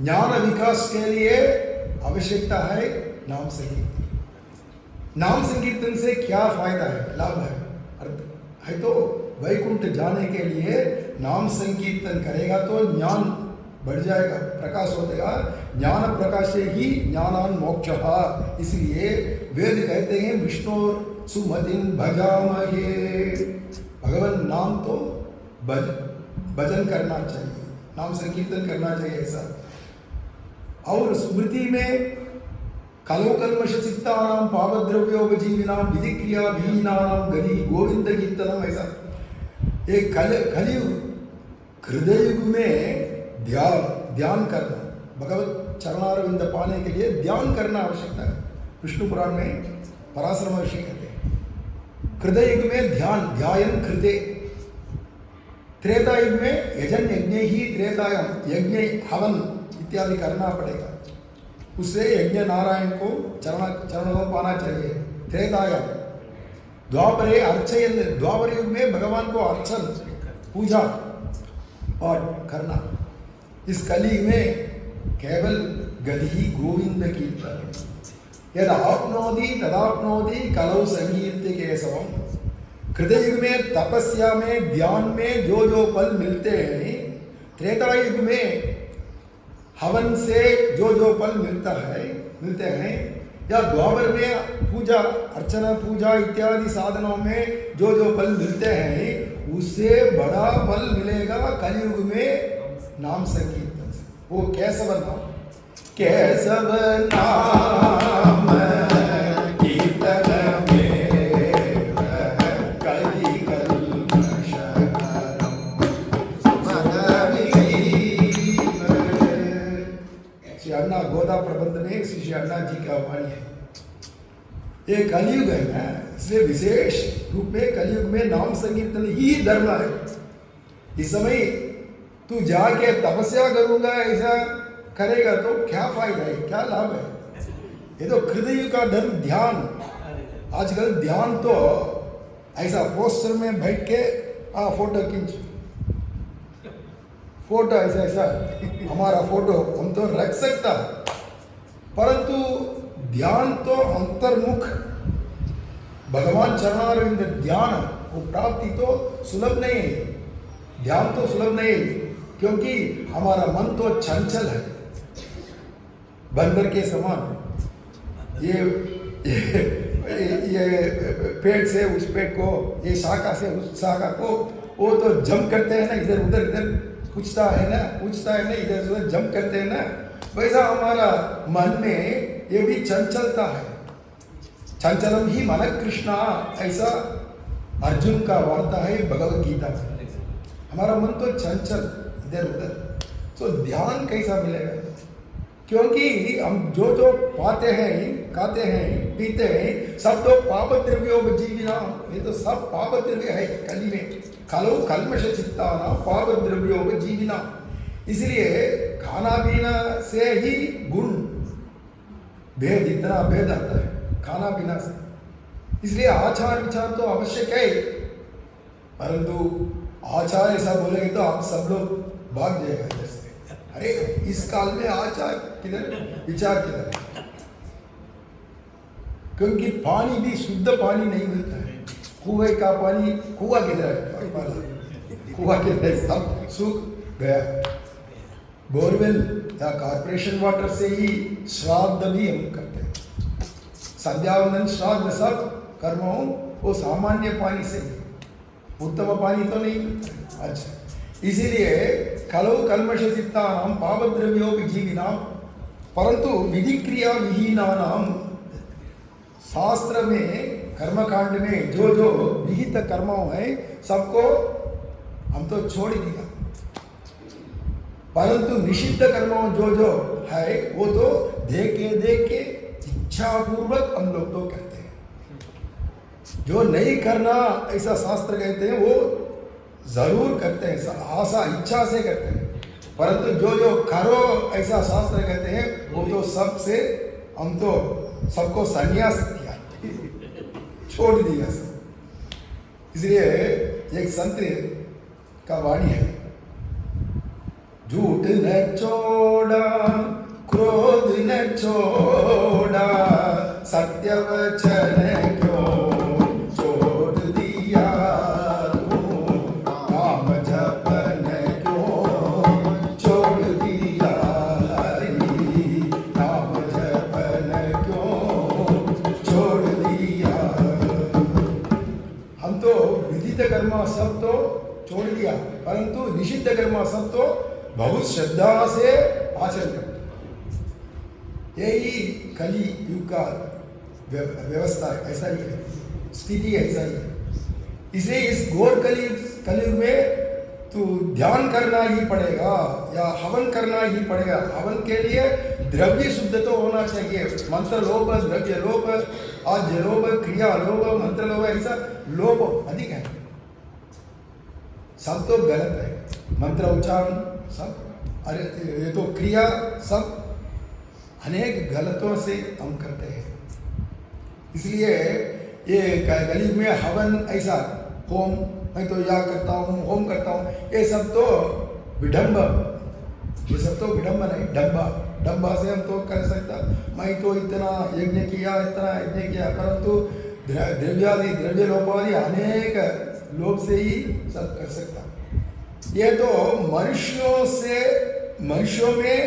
ज्ञान विकास के लिए आवश्यकता है नाम संकीर्तन। नाम संकीर्तन से क्या फायदा है, लाभ है? है तो वैकुंठ जाने के लिए नाम संकीर्तन करेगा तो ज्ञान बढ़ जाएगा, प्रकाश होगा। ज्ञान प्रकाश से ही ज्ञानान मोक्षः। इसलिए वेद कहते हैं विष्णु सुमतिं भजामहे, भगवान नाम तो भजन करना चाहिए, नाम संकीर्तन करना चाहिए ऐसा। और स्मृति में कलो कल्मष चित्तानां पापद्रव्योपजीविनां विधिक्रिया विहीनानां गति गोविंद कीर्तनम। ऐसा एक कलयुग हृदय युग में ध्यान करना, भगवत चरणारविंद पाने के लिए ध्यान करना आवश्यकता है। विष्णु पुराण में पराशर महर्षि कहते हैं हृदय युग में ध्यान, ध्यायन हृदय। त्रेता युग में यजन यज्ञ ही, त्रेतायम यज्ञ हवन इत्यादि करना पड़ेगा, उससे यज्ञ नारायण को चरणों में पाना चाहिए। त्रेतायम द्वापरे अर्चयन, द्वापर युग में भगवान को अर्चन पूजा और करना। इस कली में केवल गति ही गोविंद कीर्तन। यद आपनोति तदाप्नोति कलौ संकीर्त्य केशवम। हृदय युग में तपस्या में ध्यान में जो जो फल मिलते हैं, त्रेता युग में हवन से जो जो फल मिलते हैं, या द्वापर में पूजा अर्चना पूजा इत्यादि साधनों में जो जो फल मिलते हैं, उससे बड़ा फल मिलेगा कलयुग में नाम संकीर्तन से। वो केशव नाम, केशव नाम कीर्तन में कलि कल्मषहरम। श्री अन्ना गोदा प्रबंध में श्री अन्ना जी का वाणी है। ये कलयुग है ना, इसलिए विशेष रूप में कलयुग में नाम संकीर्तन ही धर्म है। इस समय तू जाके तपस्या करूंगा ऐसा करेगा तो क्या फायदा है, क्या लाभ है? ये तो हृदय का धर्म ध्यान। आजकल ध्यान तो ऐसा पोस्टर में बैठ के फोटो खींच, फोटो ऐसा हमारा फोटो हम तो रख सकता, परंतु ध्यान तो अंतर्मुख भगवान चरणारविंद ध्यान, वो प्राप्ति तो सुलभ नहीं है, ध्यान तो सुलभ नहीं, क्योंकि हमारा मन तो चंचल है, बंदर के समान। ये पेड़ से उस पेड़ को, ये शाखा से उस शाखा को, वो तो जंप करते हैं ना, इधर उधर पूछता है ना, इधर उधर जंप करते हैं ना। वैसा हमारा मन में ये भी चंचलता है। चंचलम ही मन कृष्णा, ऐसा अर्जुन का वार्ता है भगवत गीता में। हमारा मन तो चंचल इधर उधर, तो ध्यान कैसा मिलेगा? क्योंकि हम जो जो पाते हैं, खाते हैं, पीते हैं, सब तो पाप द्रव्योपजीविना, ये तो सब पाप द्रव्य है कली में। कलो कल्मष चित्तानां पाप द्रव्योपजीविना। इसलिए खाना पीना से ही गुण भेद, इतना भेद आता है खाना पीना से। इसलिए आचार विचार तो आवश्यक है, परंतु आचार ऐसा बोलेंगे तो आप सब लोग भाग जाएगा जैसे, अरे इस काल में आचार किधर, विचार किधर? क्योंकि पानी भी शुद्ध पानी नहीं मिलता है। कुएं का पानी, कुआ किधर है? कुआ किधर है? सब सूख गया। बोरवेल या कॉर्पोरेशन वाटर से ही श्राद्ध भी हम करते हैं, संध्यावंदन श्राद्ध सब कर्मों वो सामान्य पानी से, उत्तम पानी तो नहीं मिलता। अच्छा, इसीलिए कलो कल्मष चित्तानां पापद्रव्योपजीविनां, परंतु विधि क्रिया विहीनानां, शास्त्र में कर्मकांड में जो जो विहित कर्मों है सबको हम तो छोड़ दिया। परंतु निषिद्ध कर्म जो है वो तो देख के इच्छा पूर्वक हम लोग तो करते हैं। जो नहीं करना ऐसा शास्त्र कहते हैं वो जरूर करते हैं, आशा इच्छा से करते हैं। परंतु जो करो ऐसा शास्त्र कहते हैं वो तो सबसे हम तो सबको संन्यास किया, छोड़ दिया सब। इसलिए एक संत का वाणी है, झूठ न छोड़ा क्रोध न छोड़ा सत्य वचन क्यों छोड़ दिया तू, नाम जपन क्यों छोड़ दिया रे, नाम जपन क्यों छोड़ दिया। हम तो विदित कर्म सब तो छोड़ दिया, परंतु निषिद्ध कर्म सब तो बहुत श्रद्धा से आचरण करते। यही कली युग का व्यवस्था ऐसा ही है, स्थिति ऐसा ही है। इसलिए इस घोर कलयुग में तो ध्यान करना ही पड़ेगा या हवन करना ही पड़ेगा। हवन के लिए द्रव्य शुद्ध तो होना चाहिए। मंत्र लोभ, द्रव्य लोभ, आज्य लोभ, क्रिया लोभ, मंत्र लोभ, ऐसा लोभ अधिक है। सब तो गलत है। मंत्र उच्चारण सब, अरे ये तो क्रिया सब अनेक गलतों से हम करते हैं। इसलिए ये कलयुग में हवन ऐसा होम, मैं तो या करता हूँ, होम करता हूँ, ये सब तो विडंब, ये सब तो विडंबन है, डंबा से हम तो कर सकता। मैं तो इतना यज्ञ किया, इतना यज्ञ किया, परंतु द्रव्य लोपादि अनेक लोभ से ही सब कर सकता। ये तो मनुष्यों में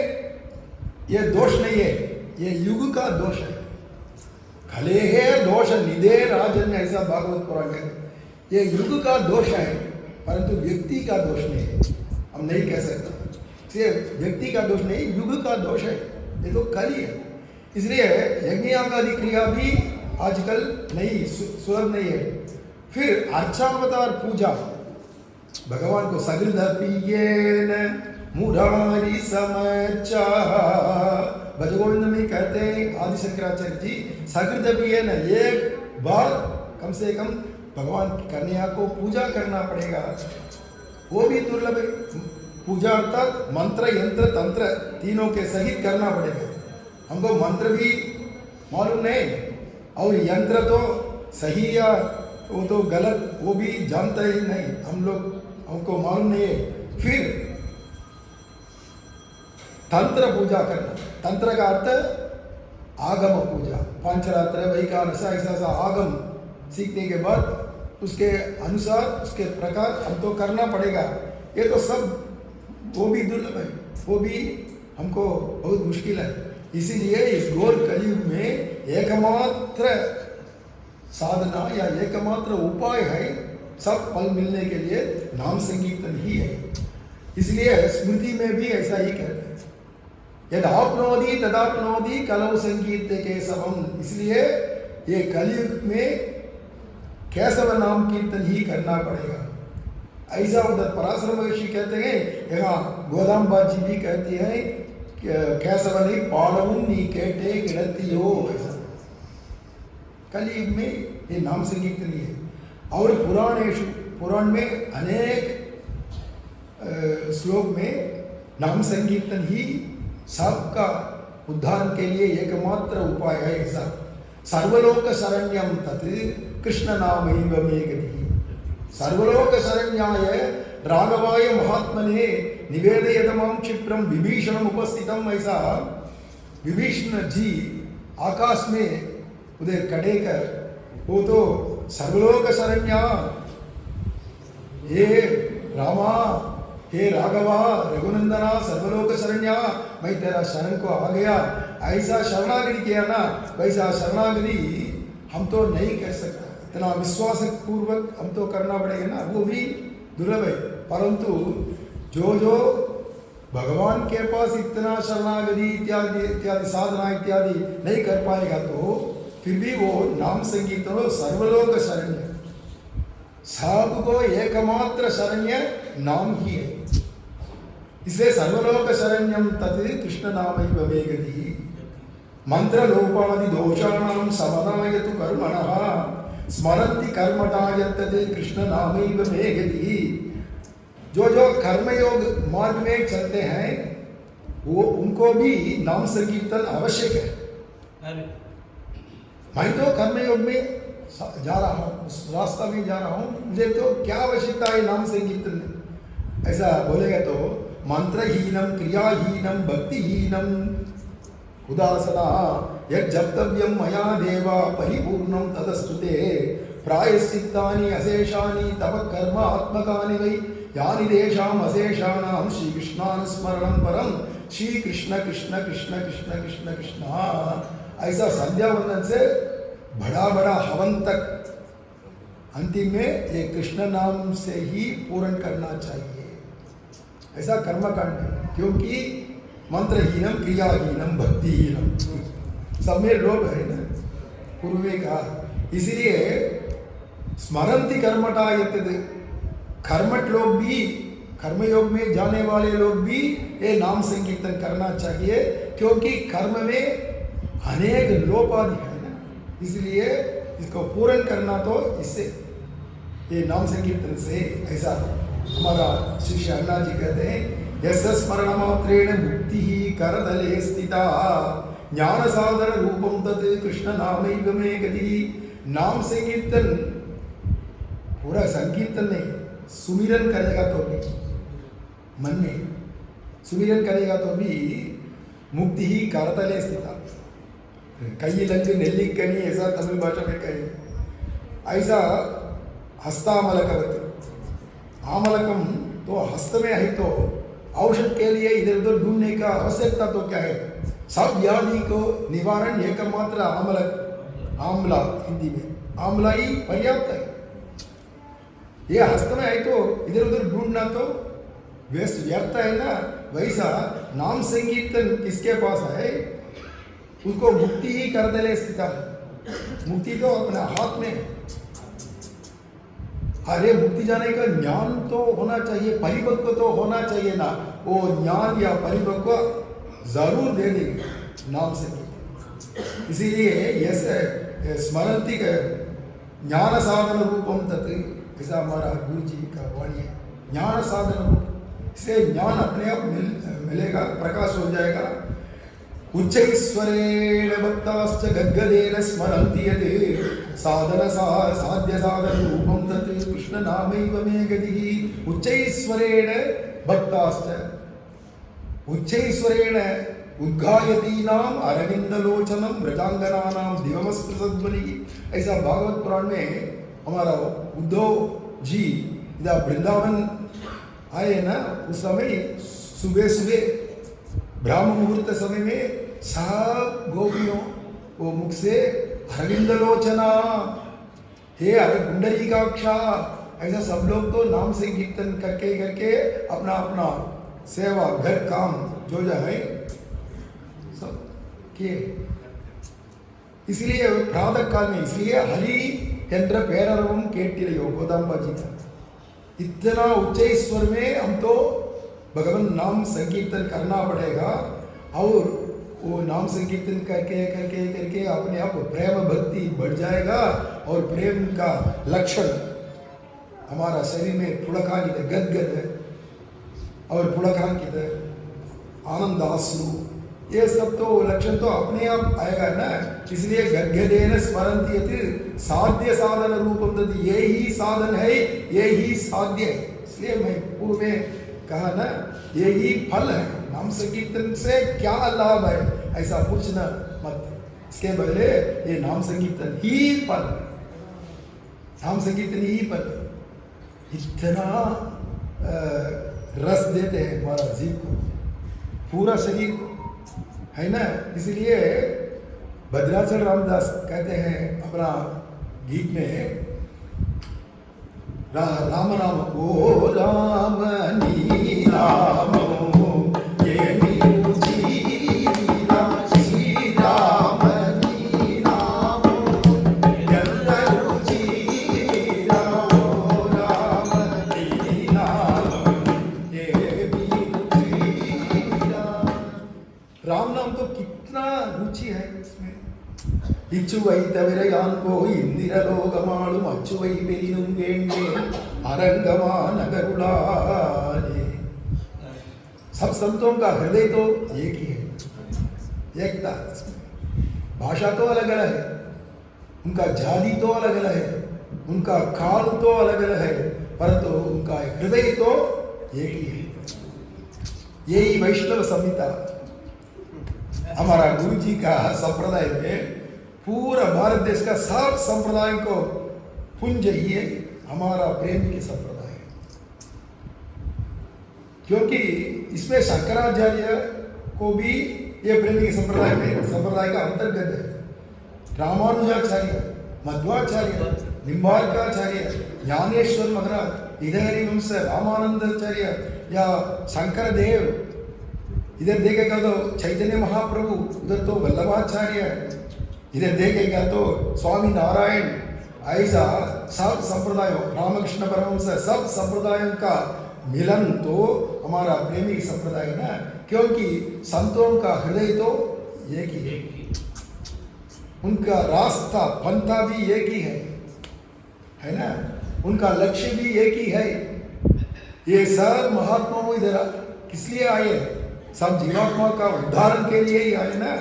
ये दोष नहीं है, ये युग का दोष है। खले है दोष निधे राजन, ऐसा भागवत पुराण कहते। ये युग का दोष है, परंतु व्यक्ति का दोष नहीं है। हम नहीं कह सकते व्यक्ति का दोष नहीं, युग का दोष है। ये तो कली है। इसलिए यज्ञयागादि क्रिया भी आजकल नहीं, सुलभ नहीं है। फिर अर्चावतार पूजा, भगवान को सगृदपीयेन मुरारी समचा, भजगोविंद में कहते हैं आदि शंकराचार्य जी, सगृदपीयेन एक बार कम से कम भगवान कन्या को पूजा करना पड़ेगा। वो भी दुर्लभ है। पूजा अर्थात मंत्र यंत्र तंत्र तीनों के सहित करना पड़ेगा। हमको मंत्र भी मालूम नहीं और यंत्र तो सही या वो तो गलत, वो भी जानता ही नहीं हम लोग, हमको मालूम नहीं है। फिर तंत्र पूजा करना, तंत्र का अर्थ आगम पूजा, पंचरात्र वैकानस ऐसा आगम सीखने के बाद उसके अनुसार उसके प्रकार हम तो करना पड़ेगा। ये तो सब वो भी दुर्लभ है, वो भी हमको बहुत मुश्किल है। इसीलिए इस घोर कलयुग में एकमात्र साधना या एकमात्र उपाय है सब फल मिलने के लिए नाम संकीर्तन ही है। इसलिए स्मृति में भी ऐसा ही कहते हैं, यदाप्नोति तदाप्नोति कलौ संकीर्ते केशवम। इसलिए ये कलयुग में केशव नाम कीर्तन ही करना पड़ेगा। ऐसा उधर पराशर महर्षि कहते हैं, यहाँ गोदाम्बा जी भी कहती है केशव नहीं पाड़वूं नी केटे गिरतियो। ऐसा कलयुग में ये नाम संकीर्तन ही है। और पुराण में अनेक श्लोक में नाम संकीर्तन ही सबका उद्धार के लिए एकमात्र उपाय है। ऐसा सर्वलोक शरण्यम तत् कृष्ण नाम ही मे गति। सर्वलोक शरण्याय राघवाय महात्मने निवेदयतमं क्षिप्रम विभीषणम उपस्थितम। ऐसा विभीषण जी आकाश में उधर खड़े कर वो तो सर्वलोक शरण्या, हे रामा, हे राघवा, रघुनंदना, सर्वलोक शरण्या, मैं तेरा शरण को आ गया। ऐसा शरणागति किया ना, वैसा शरणागति हम तो नहीं कर सकता। इतना विश्वास पूर्वक हम तो करना पड़ेगा ना, वो भी दुर्लभ है। परंतु जो भगवान के पास इतना शरणागति इत्यादि साधना इत्यादि नहीं कर पाएगा, तो फिर भी वो नाम संकीर्तन सर्वलोक शरण्य, सबको एकमात्र शरण्य नाम ही है। इसलिए सर्वलोक शरण्यम तत् कृष्ण नामैव मे गतिः। मंत्र लोपादि दोषाणां समनाय तु कर्मणः स्मरन्ति कर्मटा यत्तत् कृष्ण नामैव मे गतिः। जो जो कर्मयोग मार्ग में चलते हैं वो उनको भी नाम संकीर्तन आवश्यक है। मैं तो कर्मयोग में जा रहा हूँ, उस रास्ता में जा रहा हूँ, मुझे तो क्या आवश्यकता है नाम संकीर्तन में। ऐसा बोलेगा तो मंत्रहीनम क्रियाहीनम भक्तिहीनम उदासना यज्जप्तव्यम मया देवा परिपूर्णम तदस्तुते प्रायश्चित्तानि अशेषानि तव कर्म आत्मकानि वै यानि देशाम अशेषाणां श्री कृष्णानुस्मरणं परम श्री कृष्ण कृष्ण कृष्ण कृष्ण कृष्ण कृष्ण। ऐसा संध्या वंदन से बड़ा बड़ा हवन तक अंतिम में ये कृष्ण नाम से ही पूर्ण करना चाहिए। ऐसा कर्मकांड है, क्योंकि मंत्रहीनम क्रियाहीनम भक्तिहीनम सब में लोभ है ना, पूर्व में कहा। इसलिए स्मरंती कर्मटा यत्तद्, कर्मठ लोग भी, कर्मयोग में जाने वाले लोग भी ये नाम संकीर्तन करना चाहिए, क्योंकि कर्म में अनेक लोपादि है ना, इसलिए इसको पूर्ण करना तो इससे ये नाम संकीर्तन से। ऐसा हमारा शिष्य अन्ना जी कहते हैं, यस्य स्मरण मात्रेण मुक्ति करतले स्थिता ज्ञान साधन रूपम तत् कृष्ण नामैव मे गतिः। नाम संकीर्तन पूरा संकीर्तन नहीं, सुमिरन करेगा तो भी, मन में सुमिरन करेगा तो भी मुक्ति ही करतले स्थिता। कई लंग नेल्लिकनी ऐसा तमिल भाषा में कहे। ऐसा हस्तामलकवत, आमलकम तो हस्त में है, तो औषध के लिए इधर उधर ढूंढने का आवश्यकता तो क्या है। सब व्याधि को निवारण एकमात्र आमलक, आमला हिंदी में आमला ही पर्याप्त है। ये हस्त में है तो इधर उधर ढूंढना तो व्यस्त व्यर्थ है ना। वैसा नाम संकीर्तन किसके पास है, उसको मुक्ति ही करतले स्थित है। मुक्ति तो अपने हाथ में है। अरे मुक्ति जाने का ज्ञान तो होना चाहिए, परिपक्व तो होना चाहिए ना। वो ज्ञान या परिपक्व जरूर दे देंगे नाम से। इसीलिए यह स्मरंती का ज्ञान साधन रूपम तत्, ऐसा हमारा गुरु जी का वाणी है, ज्ञान साधन रूप। इससे ज्ञान अपने आप मिलेगा, प्रकाश हो जाएगा। उच्चैस्वरेण भक्ताश्च गद्गदेन स्मरन्ति यत् साधन साध्य साधन रूपम तत् कृष्ण नामैव मे गतिः। उच्चैस्वरेण भक्ताश्च, उच्चैस्वरेण उद्गायतीनाम अरविंदलोचनम व्रजांगनानाम दिवमस्पृशध्वनिः। ऐसा भागवत पुराण में हमारा उद्धव जी जब वृंदावन आए ना, उस समय सुबह सुबह ब्राह्म मुहूर्त समय में सब गोपियों वो मुख से अरविंदलोचना, हे अरे पुंडरीकाक्षा, ऐसा सब लोग तो नाम से कीर्तन करके करके अपना अपना सेवा घर काम जो है सब किए। इसलिए प्रातः काल में, इसलिए हरि यंत्र पेररवम केटिलियो गोदाम्बा जी का इतना उच्च स्वर में हम तो भगवान नाम संकीर्तन करना पड़ेगा। और वो नाम संकीर्तन करके करके करके अपने आप प्रेम भक्ति बढ़ जाएगा। और प्रेम का लक्षण हमारा शरीर में पुलकांकित गदगद है, और पुलकांकित आनंद आंसू, ये सब तो लक्षण तो अपने आप आएगा ना। इसलिए गद्गदेन स्मरन्ति यत् साध्य साधन रूपम तत्, ये ही साधन है, ये ही साध्य है। इसलिए मैं पूर्व में कहा ना, ये ही फल है। नाम संकीर्तन से क्या लाभ है ऐसा पूछना मत, इसके पहले ये नाम संकीर्तन ही फल, नाम संकीर्तन ही फल। इतना रस देते हैं हमारा जीव को, पूरा शरीर को, है ना। इसलिए भद्राचल रामदास कहते हैं अपना गीत में, राम नाम ओ राम नी राम ये नीरुचि राम श्री राम नी राम यत्र रुचि राम இச்சுவை தவிர யான் போய் இந்திரலோகமாளும் அச்சுவை பெரினும் வேண்டேன் அரங்கமா नगरुलाने। सब संतों का हृदय तो एक ही है, एकता। भाषा तो अलग अलग है, उनका जाति तो अलग अलग है, उनका काल तो अलग अलग है, परंतु उनका हृदय तो एक ही है। यही वैष्णव संहिता हमारा गुरु जी का संप्रदाय में पूरा भारत देश का सब संप्रदाय को पुंज ही है हमारा प्रेम के संप्रदाय है। क्योंकि इसमें शंकराचार्य को भी ये प्रेम के संप्रदाय का अंतर्गत है। रामानुजाचार्य, मध्वाचार्य, निम्बार्काचार्य, ज्ञानेश्वर महाराज, इधर वंश रामानंदाचार्य या शंकर देव, इधर देखेगा तो चैतन्य महाप्रभु, उधर तो वल्लभाचार्य, इधर देखेगा तो स्वामी नारायण, ऐसा सब संप्रदायों, रामकृष्ण परमहंस, सब संप्रदायों का मिलन तो हमारा प्रेमी संप्रदाय है ना। क्योंकि संतों का हृदय तो एक ही है, उनका रास्ता पंथा भी एक ही है ना, उनका लक्ष्य भी एक ही है। ये सब महात्माओं इधर किस लिए आए? सब जीवात्मा का उद्धारण के लिए ही आए ना।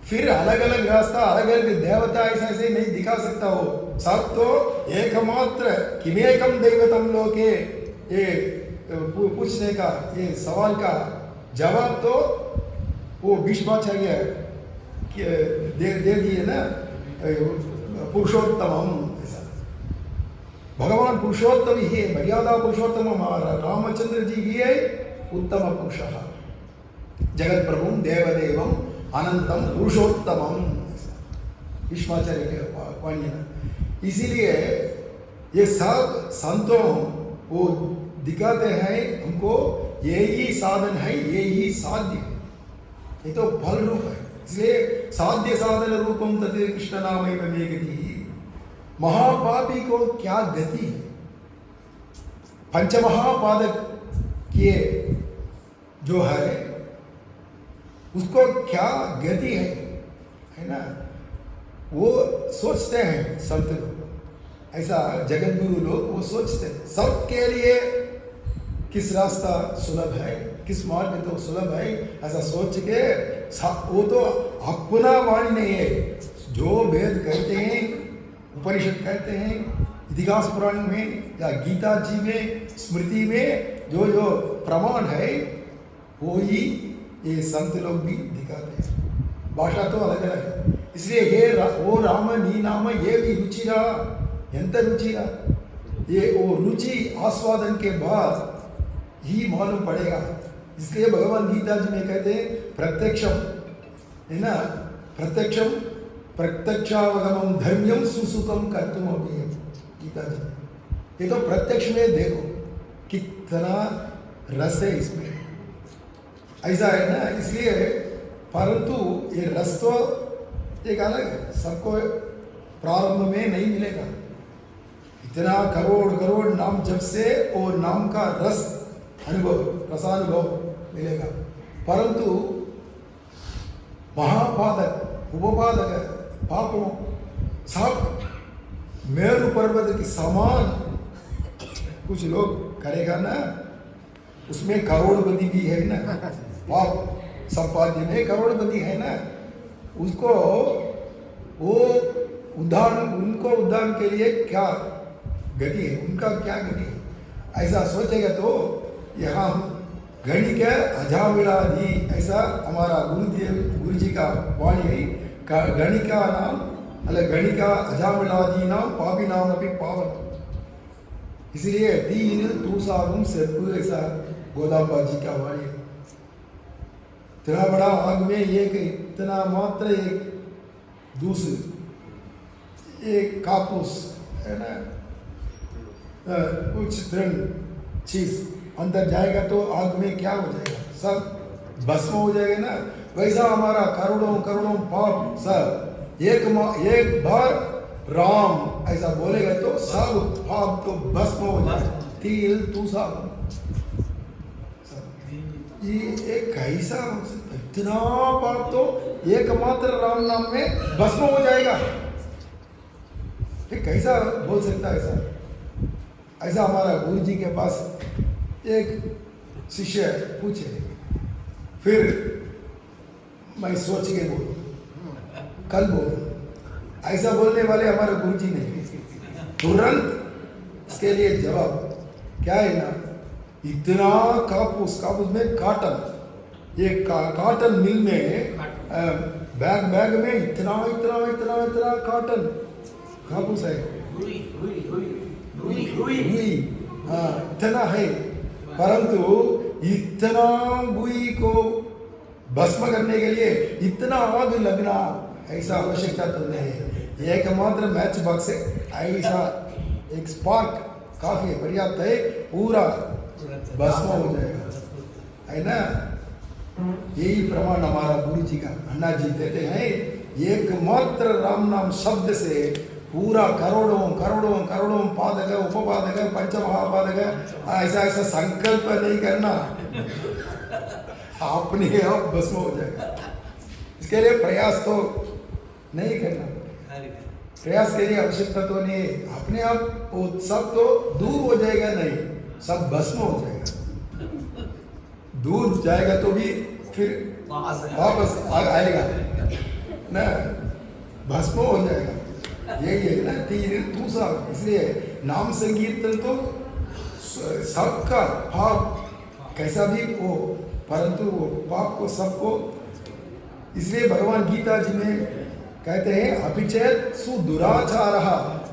फिर अलग अलग रास्ता, अलग अलग देवता ऐसे नहीं दिखा सकता हो। सब तो एकमात्र किमेकम दैवतम लोके, ये पूछने का, ये सवाल का जवाब तो वो भीष्माचार्य दे दिए ना, पुरुषोत्तमम। भगवान पुरुषोत्तम ही है, मर्यादा पुरुषोत्तम हमारा रामचंद्र जी ही है उत्तम पुरुषः, जगत प्रभु देवदेवम अनंतम पुरुषोत्तमम, भीष्माचार्य के वाणी। इसीलिए ये सब संतों वो दिखाते हैं हमको, यही साधन है, यही साध्य है, ये तो फल रूप है। इसलिए साध्य साधन रूपम तत् कृष्ण नामैव मे गतिः। महापापी को क्या गति है? पंचमहापादक किए जो है उसको क्या गति है ना? वो सोचते हैं संत लोग, ऐसा जगत गुरु लोग वो सोचते हैं सबके लिए किस रास्ता सुलभ है, किस मार्ग तो सुलभ है, ऐसा सोच के वो तो अपना वाणी नहीं है। जो वेद कहते हैं, उपनिषद कहते हैं, इतिहास पुराण में या गीता जी में, स्मृति में जो जो प्रमाण है वो ही ये संत लोग भी दिखाते हैं। भाषा तो अलग अलग है, इसलिए हे ओ राम नी नाम ये भी रुचिरा, ಎಂತ रुचिरा, ये वो रुचि आस्वादन के बाद ही मालूम पड़ेगा। इसलिए भगवान गीता जी में कहते हैं प्रत्यक्षम है ना, प्रत्यक्षम प्रत्यक्षावगमम धर्म्यम सुसुखम कर्तुम अभियम, गीता जी। ये तो प्रत्यक्ष में देखो कितना रस है इसमें, ऐसा है ना। इसलिए परंतु ये रस तो एक अलग है, सबको प्रारंभ में नहीं मिलेगा। इतना करोड़ करोड़ नाम जब से और नाम का रस अनुभव, रसानुभव मिलेगा। परंतु महापादक उपपादक पापों सब मेरु पर्वत के समान कुछ लोग करेगा ना, उसमें करोड़पति भी है ना, पाप संपाद्य में करोड़पति है ना, उसको वो उदाहरण, उनको उदाहरण के लिए क्या गति है, उनका क्या गति है, ऐसा सोचेगा तो यहाँ गणिका अजामिलादि, ऐसा हमारा गुरु जी का वाणी है। गणिका नाम अल गणिका अजामिलादि नाम पापी नाम अभी पावन, इसलिए तीन तूसागुम सेपु, ऐसा गोदाम्बा जी का वाणी। इतना बड़ा आग में एक इतना मात्र एक दूसरी एक कापूस है ना, कुछ तृण चीज अंदर जाएगा तो आग में क्या हो जाएगा, सब भस्म हो जाएगा ना। वैसा हमारा करोड़ों करोड़ों पाप सब एक बार राम ऐसा बोलेगा तो सब पाप तो भस्म हो जाएगा। तिल तू सब ये एक कैसा हो सकता है? इतना पाप तो एकमात्र राम नाम में भस्म हो जाएगा। फिर कैसा बोल सकता है ऐसा? ऐसा हमारा गुरु जी के पास एक शिष्य पूछे, फिर मैं सोच के बोलूं, कल बोलूं। ऐसा बोलने वाले हमारे गुरु जी नहीं, तुरंत इसके लिए जवाब क्या है ना, इतना कापूस में काटन, ये काटन मिल में बैग में इतना काटन कापूस है, हाँ इतना है, परंतु इतना बुई को भस्म करने के लिए इतना आग लगना ऐसा आवश्यकता तो नहीं है। एकमात्र मैच बॉक्स है, ऐसा एक स्पार्क काफी पर्याप्त है, पूरा भस्म हो जाएगा, है ना। यही प्रमाण हमारा गुरु जी का अन्ना जी देते हैं, एकमात्र राम नाम शब्द से पूरा करोड़ों पादक उपपादक पंचमहापादक ऐसा संकल्प नहीं करना, अपने आप भस्म हो जाएगा। इसके लिए प्रयास तो नहीं करना, प्रयास के लिए आवश्यकता तो नहीं है, अपने आप वो सब तो दूर हो जाएगा, नहीं सब भस्म हो जाएगा। दूर जाएगा तो भी फिर वापस आएगा ना, भस्म हो जाएगा। यही है ना तीर दूसरा। इसलिए नाम संकीर्तन तो सबका पाप कैसा भी हो, परंतु वो पाप को सबको, इसलिए भगवान गीता जी में कहते हैं अपिचेत सुदुराचारः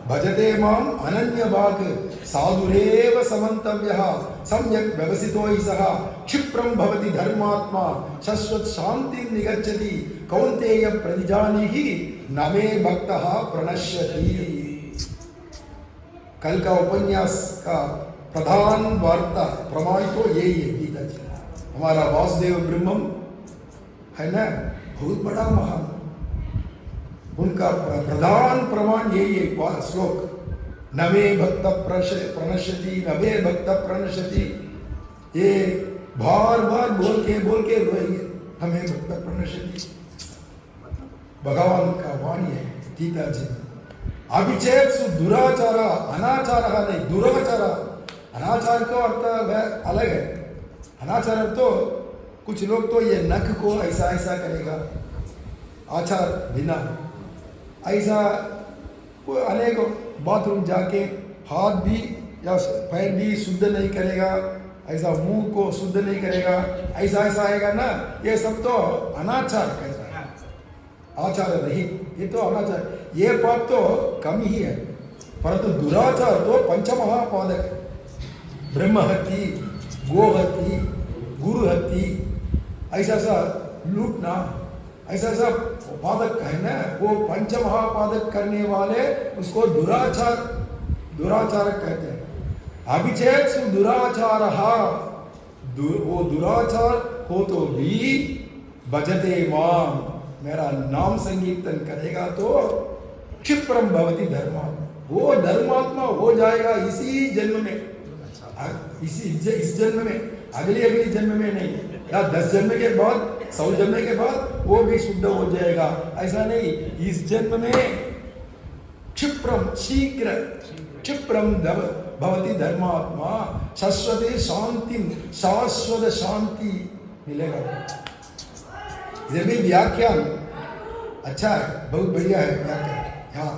भजते माम अनन्यभाग साधुरेव समन्तव्यः सम्यक् व्यवसितो हि सः क्षिप्रं भवति धर्मात्मा शाश्वत शांतिं निगच्छति कौन्तेय प्रतिजानीहि न मे भक्तः प्रणश्यति। कल का उपन्यास का प्रधान वार्ता प्रमाण तो यही है गीता जी। हमारा वासुदेव ब्रह्मम है ना, बहुत बड़ा महान, उनका प्रधान प्रमाण यही है श्लोक, न मे भक्त प्रणश्यति न मे भक्त प्रणश्यति। ये बार बार बोल के रोएंगे, हमें भक्त प्रणश्यति, भगवान का वाणी है गीता जी। अभिचेत सु दुराचार, अनाचार नहीं दुराचार। अनाचार का अर्थ अलग है। अनाचार तो कुछ लोग तो ये नख को ऐसा ऐसा करेगा, आचार बिना ऐसा, कोई अनेक बाथरूम जाके हाथ भी या पैर भी शुद्ध नहीं करेगा, ऐसा मुंह को शुद्ध नहीं करेगा, ऐसा ऐसा आएगा ना, ये सब तो अनाचार कहता है, आचार नहीं, ये तो अनाचार। ये पाप तो कम ही है, परंतु दुराचार तो पंचमहापादक है। ब्रह्म हत्या, गो हत्या, गुरु हत्या, ऐसा सा लूटना, ऐसा सा पादक है ना, वो पंचमहापादक करने वाले उसको दुराचारक कहते हैं। अभिचेत सु दुराचार, वो दुराचार हो तो भी भजते माम, मेरा नाम संकीर्तन करेगा तो क्षिप्रम भवति धर्मात्मा, वो धर्मात्मा हो जाएगा इसी जन्म में, इस जन्म में, अगली जन्म में नहीं, या 10 जन्म के बाद, 100 जन्म के बाद वो भी शुद्ध हो जाएगा, ऐसा नहीं। इस जन्म में क्षिप्रम, शीघ्र क्षिप्रम भवति धर्मात्मा, शाश्वत शांति मिलेगा। इधर भी व्याख्यान अच्छा है, बहुत बढ़िया है व्याख्यान। यहाँ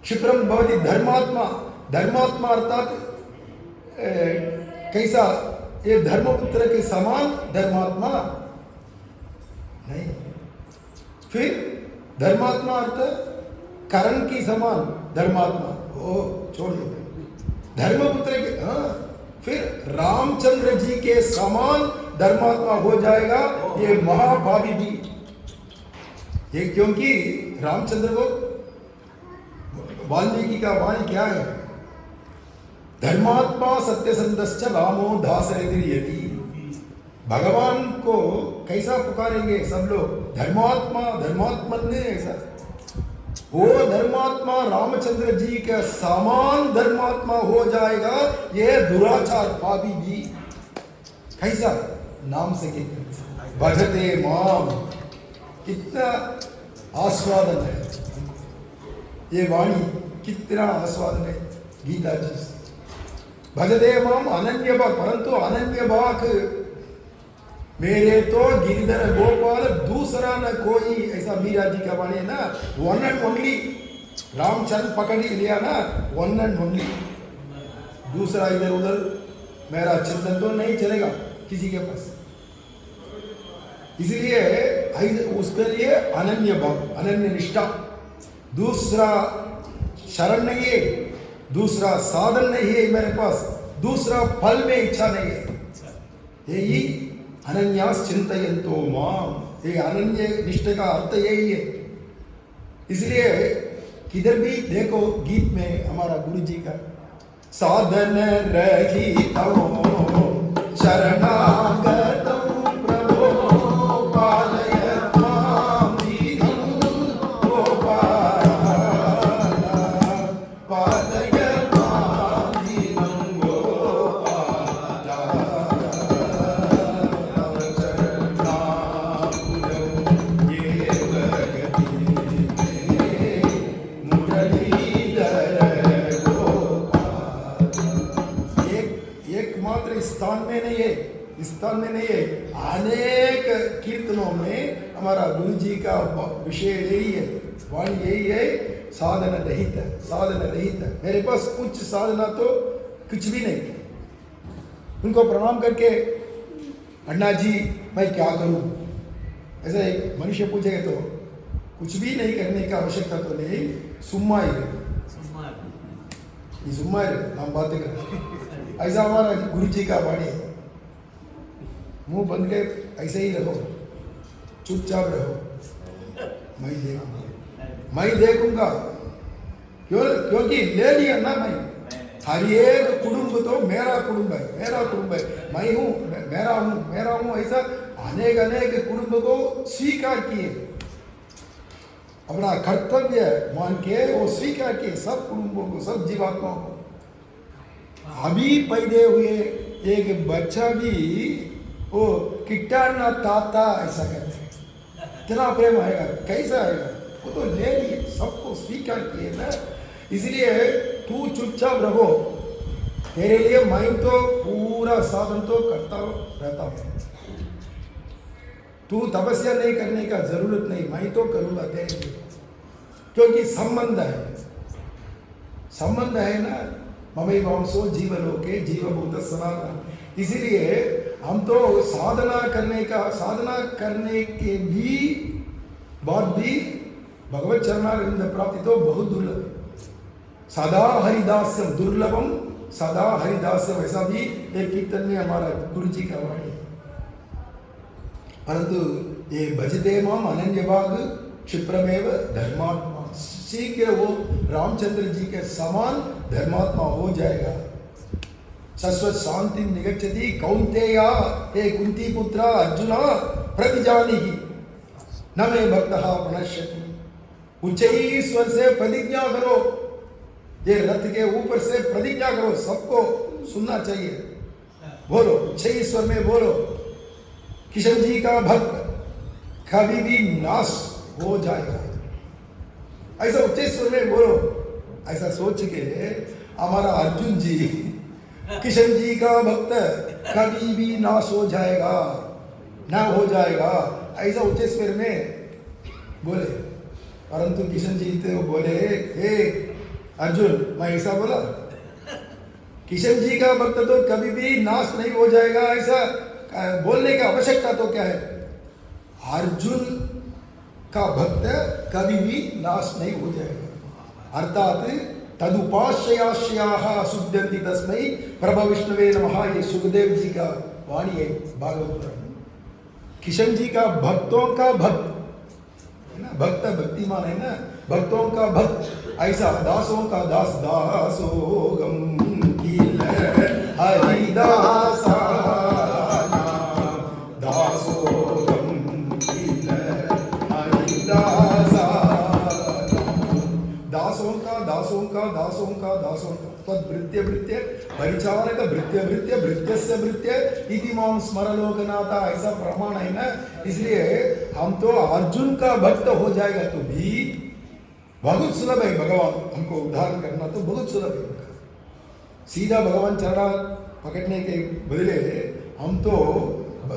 क्षिप्रम भवति धर्मात्मा, धर्मात्मा अर्थात कैसा, ये धर्मपुत्र के समान धर्मात्मा नहीं। फिर धर्मात्मा अर्थ करण की समान धर्मात्मा, वो छोड़ दो, धर्मपुत्र के, हाँ, फिर रामचंद्र जी के समान धर्मात्मा हो जाएगा ये महाभावी भी। ये क्योंकि रामचंद्र को वाल्मीकि का वाणी क्या है, धर्मात्मा सत्यसंधश्च रामो दासरथिर्यति। भगवान को कैसा पुकारेंगे सब लोग, धर्मात्मा, धर्मात्मन ने ऐसा, वो धर्मात्मा रामचंद्र जी का समान धर्मात्मा हो जाएगा ये दुराचार पापी भी। कैसा नाम से भजते माम, कितना आस्वादन है ये वाणी, कितना आस्वादन है गीता जी से। भजते माम अनन्य भाग, परंतु अनन्य भाग मेरे तो गिरधर गोपाल दूसरा न कोई, ऐसा मीरा जी का वाणी है ना। वन एंड ओनली रामचंद्र पकड़ लिया ना, वन एंड ओनली, दूसरा इधर उधर मेरा चिंतन तो नहीं चलेगा किसी के पास। इसलिए उसके लिए अनन्य भाव, अनन्य निष्ठा, दूसरा शरण नहीं है, दूसरा साधन नहीं है मेरे पास, दूसरा फल में इच्छा नहीं है। यही अनन्यास चिंतयन्तो माम, ये अनन्य निष्ठा का अर्थ यही है। इसलिए किधर भी देखो गीत में हमारा गुरु जी का साधन रहित शरणागतौ प्रभो पालय मां दीनं गोपाल, पालय मां दीनं गोपाल, तव चरणाम्बुजौ येव गति मुरलीधर एकमात्र स्थान में नहीं है, स्थान में नहीं है, अनेक कीर्तनों में हमारा गुरु जी का विषय यही है, वाणी यही है, साधन रहित है, साधन रहित है। मेरे पास कुछ साधना तो कुछ भी नहीं। उनको प्रणाम करके अन्ना जी मैं क्या करूं, ऐसा एक मनुष्य पूछेगा तो कुछ भी नहीं करने का आवश्यकता तो नहीं, सुम्मा ही सुम्मा नाम बातें कर, ऐसा हमारा गुरु जी का वाणी। मुंह बंद के ऐसे ही रहो, चुपचाप रहो, मैं देखूंगा, मैं देखूंगा। क्योंकि ले लिया ना मैं, हर एक कुटुंब तो मेरा कुटुंब है, मेरा कुटुंब है, मैं हूँ, मेरा हूँ, मेरा हूँ, ऐसा अनेक अनेक कुटुंब को स्वीकार किए, अपना कर्तव्य मान के वो स्वीकार किए, सब कुटुंबों को, सब जीवात्माओं को। अभी पैदा हुए एक बच्चा भी वो किटाना ताता ऐसा कहते हैं, कितना प्रेम आएगा, कैसा आएगा, वो तो ले लिए, सबको स्वीकार किए ना। इसलिए तू चुपचाप रहो, तेरे लिए मैं तो पूरा साधन तो करता रहता हूँ, तू तपस्या नहीं करने का जरूरत नहीं, मैं तो करूँगा तेरे लिए, क्योंकि संबंध है ना, ममई वांसो जीवलोके जीवभूत सनातन। इसीलिए हम तो साधना करने के भी बाद भी भगवत चरणारविंद प्राप्ति तो बहुत दुर्लभ है। सदा हरिदास दुर्लभम, सदा हरिदास, वैसा भी एक कीर्तन में हमारा गुरु जी का वाणी। परंतु ये भजते माम अनन्य भाग क्षिप्रमेव धर्मात्मा, शीघ्र वो रामचंद्र जी के समान धर्मात्मा हो जाएगा। शाश्वत शांति निगच्छति कौन्तेया, हे कुंती पुत्र अर्जुना प्रतिजानीहि न मे भक्तः प्रणश्यति। उच्च स्वर से प्रतिज्ञा करो, ये रथ के ऊपर से प्रतिज्ञा करो, सबको सुनना चाहिए, बोलो उच्च स्वर में बोलो, किशन जी का भक्त कभी भी नाश हो जाएगा, ऐसा उच्च स्वर में बोलो। ऐसा सोच के हमारा अर्जुन जी किशन जी का भक्त कभी भी नाश हो जाएगा, ना हो जाएगा, ऐसा उच्च स्वर में बोले। परंतु किशन जी तो बोले, हे अर्जुन, मैं ऐसा बोला, किशन जी का भक्त तो कभी भी नाश नहीं हो जाएगा, ऐसा बोलने की आवश्यकता तो क्या है। अर्जुन का भक्त कभी भी नाश नहीं हो जाएगा, अर्थात तदुपाश्रयाश्रयाः शुद्धन्ति तस्मै प्रभ विष्णुवे नमः, ये सुखदेव जी का वाणी है भागवत पुराण। किशन जी का भक्तों का भक्त है ना, भक्त भक्तिमान है ना, भक्तों का भक्त, ऐसा दासों का दास, दासोगम किल हरिदासा, दासोगम किल हरिदासा, दासों का दासों का दासों का दासों का, तद्भृत्य भृत्य परिचारक भृत्य भृत्य भृत्यस्य भृत्य इति माम स्मर लोकनाथ, ऐसा प्रमाण है ना। इसलिए हम तो अर्जुन का भक्त हो जाएगा तो भी बहुत सुलभ है। भगवान हमको उद्धार करना तो बहुत सुलभ है। सीधा भगवान चरण पकड़ने के बदले हम तो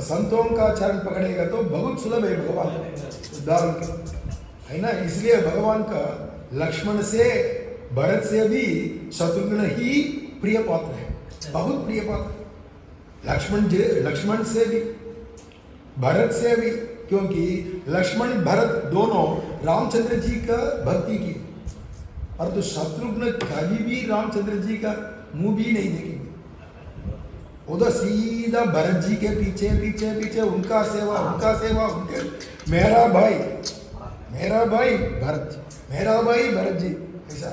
संतों का चरण पकड़ेगा तो बहुत सुलभ है भगवान उदाहरण के, है ना। इसलिए भगवान का लक्ष्मण से भरत से भी शत्रुघ्न ही प्रिय पात्र है, बहुत प्रिय पात्र। लक्ष्मण से भी भरत से भी, क्योंकि लक्ष्मण भरत दोनों रामचंद्र जी का भक्ति की, और तो शत्रुघ्न कभी भी रामचंद्र जी का मुंह भी नहीं देखेंगे। उधर सीधा भरत जी के पीछे पीछे पीछे उनका सेवा उनके मेरा भाई भरत, मेरा भाई भरत जी, ऐसा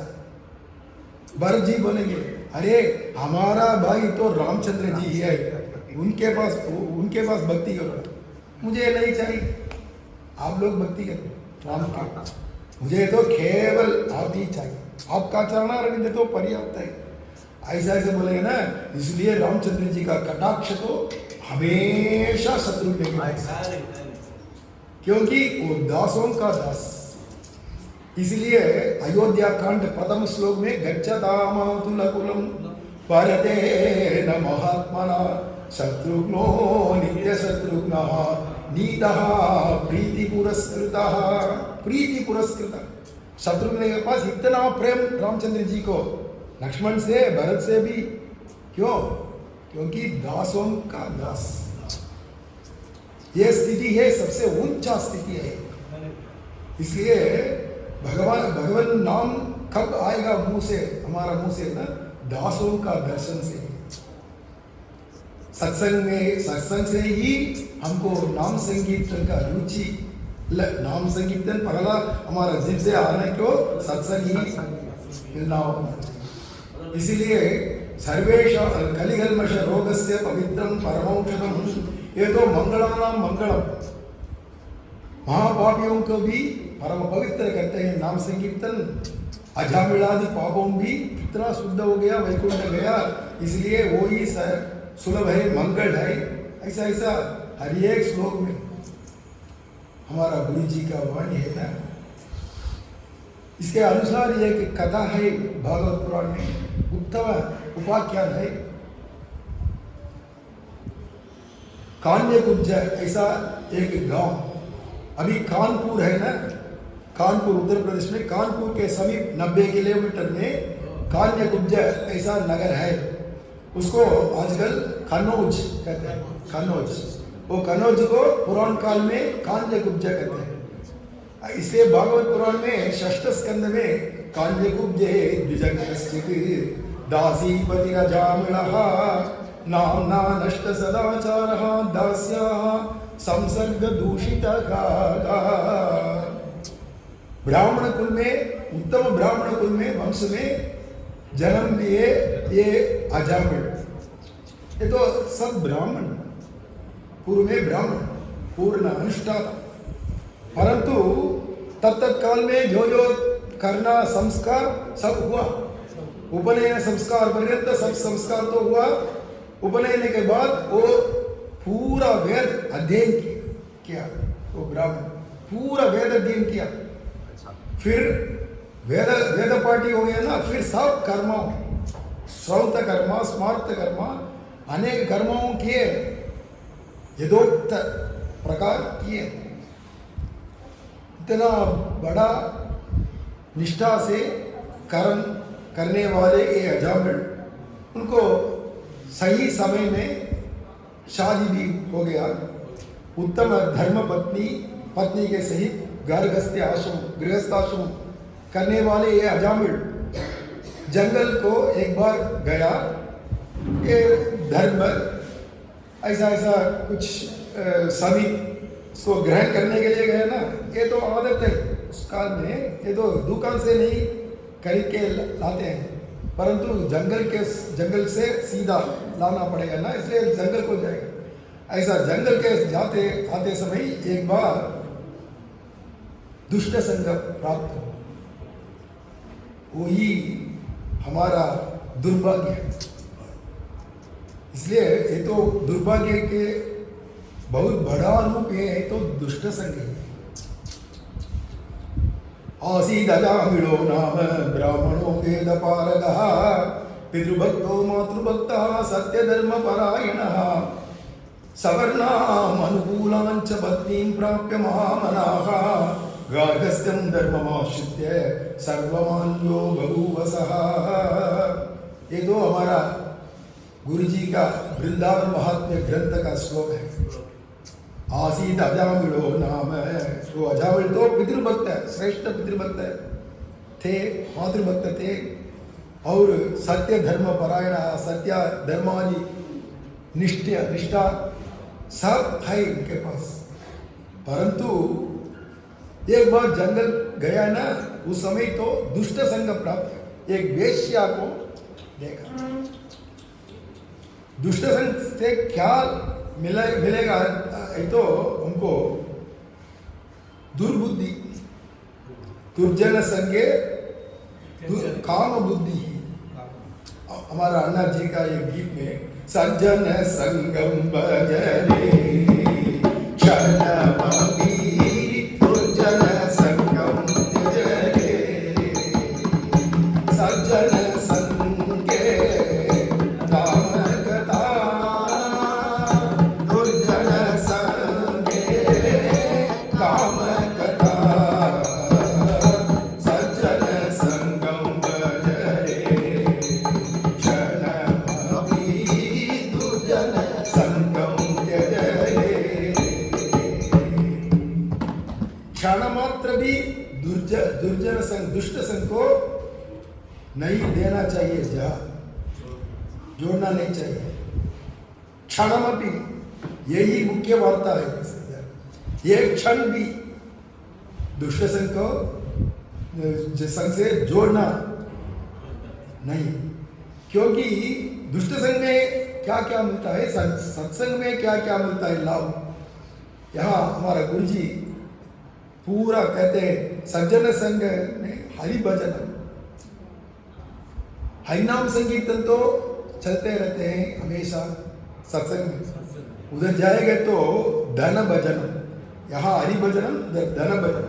भरत जी बोलेंगे अरे हमारा भाई तो रामचंद्र जी ही है, उनके पास भक्ति करो, मुझे नहीं चाहिए आप लोग भक्ति करो राम के, मुझे तो केवल आप ही चाहिए, आपका चरणारविंद तो पर्याप्त है, ऐसा ऐसे बोलेंगे ना। इसलिए रामचंद्र जी का कटाक्ष तो हमेशा शत्रुघ्न के पास, क्योंकि वो दासों का दास। इसलिए अयोध्या कांड प्रथम श्लोक में गच्छतामातुलकुलं परतेन महात्मना शत्रुघ्नो नित्य शत्रुघ्नः नीतः प्रीति पुरस्कृतः। शत्रुघ्न के पास इतना प्रेम रामचंद्र जी को, लक्ष्मण से भरत से भी, क्यों? क्योंकि दासों का दास। ये स्थिति है, सबसे ऊंचा स्थिति है। इसलिए भगवान नाम कब आएगा मुंह से, हमारा मुंह से ना, दासों का दर्शन से, सत्संग से ही हमको नाम संकीर्तन का रुचि, नाम संकीर्तन पहला हमारा जिद से आने को सत्संग ही मिलना होगा। इसीलिए सर्वेशा कलिकल्मष रोगस्य पवित्रं परमौषधम, ये तो मंगलानाम मंगलम, महापापियों को भी परम पवित्र करते हैं नाम संकीर्तन। अजामिलादि पापों भी कितना शुद्ध हो गया, वैकुंठ गया, इसलिए वो ही सुलभ है, मंगल है। ऐसा ऐसा हर एक श्लोक में हमारा गुरु जी का वाणी है ना। इसके अनुसार एक कथा है भागवत पुराण में, उत्तम उपाख्यान है। कान्यकुब्ज ऐसा एक गांव, अभी कानपुर है ना, कानपुर उत्तर प्रदेश में, कानपुर के समीप 90 किलोमीटर में कान्यकुब्ज ऐसा नगर है। उसको आजकल कन्नौज कहते हैं, कन्नौज। वो कन्नौज को पुराण काल में कान्यकुब्ज कहते हैं। इसलिए भागवत पुराण में षष्ठ स्कंद में कान्यकुब्जे द्विजगस्थित दासीपति अजामिलः नाम्ना नष्ट सदाचारः दास्याः संसर्ग दूषितः। ब्राह्मण कुल में, उत्तम ब्राह्मण कुल में, वंश में जन्म लिए ये अजामिल। ये तो सब ब्राह्मण, पूर्व में ब्राह्मण पूर्ण अनुष्ठान, परंतु तब तक काल में जो जो करना संस्कार सब हुआ, उपनयन संस्कार पर्यंत सब संस्कार तो हुआ। उपनयन के बाद वो पूरा वेद अध्ययन किया, वो ब्राह्मण पूरा वेद अध्ययन किया, फिर वेद पाठी हो गया ना, फिर सब कर्म, श्रौत कर्म, स्मार्त कर्म, अनेक कर्मों किए, यथोक्त प्रकार किए। इतना बड़ा निष्ठा से कर्म करने वाले ये अजामिल, उनको सही समय में शादी भी हो गया। उत्तम धर्म पत्नी के सहित गृहस्थाश्रम करने वाले ये अजामिल जंगल को एक बार गया। ये धर्म ऐसा ऐसा कुछ सभी इसको ग्रहण करने के लिए गए ना, ये तो आदत है उस काल में, ये तो दुकान से नहीं खरीद के लाते हैं, परंतु जंगल से सीधा लाना पड़ेगा ना, इसलिए जंगल को जाएगा। ऐसा जंगल के जाते आते समय एक बार दुष्ट संग प्राप्त हो, वही हमारा दुर्भाग्य है। इसलिए ये तो दुर्भाग्य के बहुत बड़ा रूप है तो दुष्ट संग है। आसीदजामिळो नाम ब्राह्मणो वेदपारगः पितृभक्तो मातृभक्तः सत्यधर्मपरायणः सवर्णामनुकूलाञ्च पत्नीं प्राप्य महामनाः गार्हस्थ्यं धर्ममाश्रित्य सर्वमान्यो बभूवसः। ये तो हमारा गुरु जी का वृंदावन महात्म्य ग्रंथ का श्लोक है। आसीत अजामिलो नाम, तो अजामिल तो पितृभक्त है, श्रेष्ठ पितृभक्त थे, मातृभक्त थे और सत्य धर्म परायण, सत्य धर्मादि निष्ठा सब है इनके पास। परंतु एक बार जंगल गया ना, उस समय तो दुष्ट संग प्राप्त, एक वेश्या को देखा। दुष्ट संग से क्या मिलेगा तो हमको दुर्बुद्धि, दुर्जन संगे काम बुद्धि। हमारा अन्ना जी का एक गीत में सज्जन संगम भजरे क्षणमपि दुर्जन संगम त्यजरे सज्जन संगे कामकता दुर्जन संगे कामकता सज्जन संगम भजरे क्षणमपि दुर्जन संगम त्यजरे। क्षण मात्र भी दुर्जन संग, दुष्ट संग को नहीं देना चाहिए, जोड़ना नहीं चाहिए। क्षणमपि, यही मुख्य वार्ता है। एक क्षण भी दुष्ट संग को संग से जोड़ना नहीं, क्योंकि दुष्ट संग में क्या क्या मिलता है, सत्संग में क्या क्या मिलता है लाभ। यहाँ हमारा गुरु जी पूरा कहते हैं सज्जन संग में हरि भजन, हरिनाम संकीर्तन तो चलते रहते हैं हमेशा सत्संग में। उधर जाएंगे तो धन भजन, यहाँ हरि भजन, उधर धन भजन,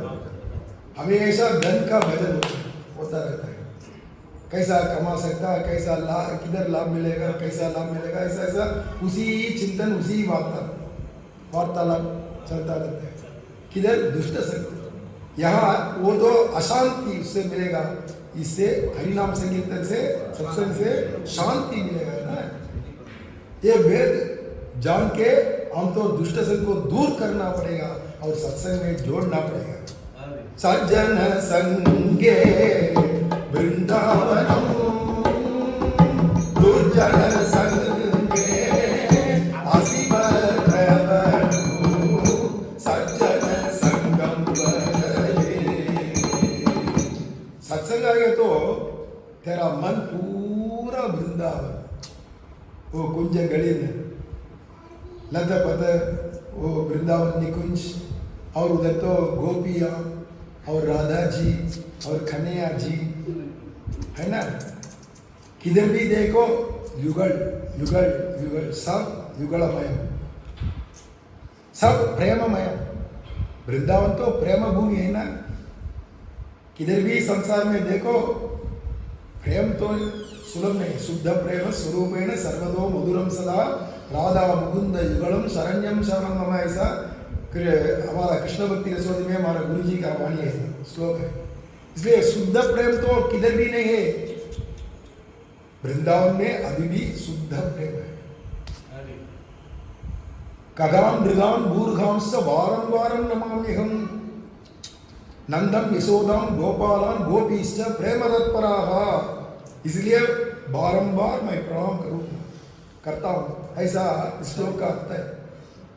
हमेशा धन का भजन होता रहता है। कैसा कमा सकता है, कैसा लाभ, किधर लाभ मिलेगा, कैसा लाभ मिलेगा, ऐसा ऐसा उसी चिंतन, उसी वार्तालाप चलता रहता है। किधर दुष्ट संग, यहाँ वो तो अशांति उससे मिलेगा, इससे हरिनाम संकीर्तन से, सत्संग से शांति मिलेगा ना। ये वेद जान के हम तो दुष्ट संग को दूर करना पड़ेगा और सत्संग में जोड़ना पड़ेगा। सज्जन संगे वृंदावनम दुर्जन संगे सज्जन संगम भजरे। सत्संग आएगा तो तेरा मन पूरा वृंदावन, वो कुंज गली में लता पत, वो वृंदावन निकुंज, और उधर तो गोपिया और राधा जी और कन्हैया जी है ना। किधर भी देखो युगल युगल युगल, सब युगलमय, सब प्रेममय। वृंदावन तो प्रेम भूमि है ना। किधर भी संसार में देखो प्रेम तो सुलभ नहीं। शुद्ध प्रेम स्वरूपेण सर्वदो मधुरम सदा राधा मुकुंद युगलम शरण्यम शरणम मम, ऐसा हमारा कृष्ण भक्ति रसोई में हमारा गुरु जी का वाणी है, श्लोक है। इसलिए शुद्ध प्रेम तो किधर भी नहीं है, वृंदावन में अभी भी शुद्ध प्रेम है। कगाम मृगाम भूर्घांश्च वारं वारं नमाम्यहम् नंदम यशोदाम गोपालान गोपीश्च प्रेम तत्पराः। इसलिए बारंबार मैं प्रणाम करता हूँ, ऐसा श्लोक का अर्थ है।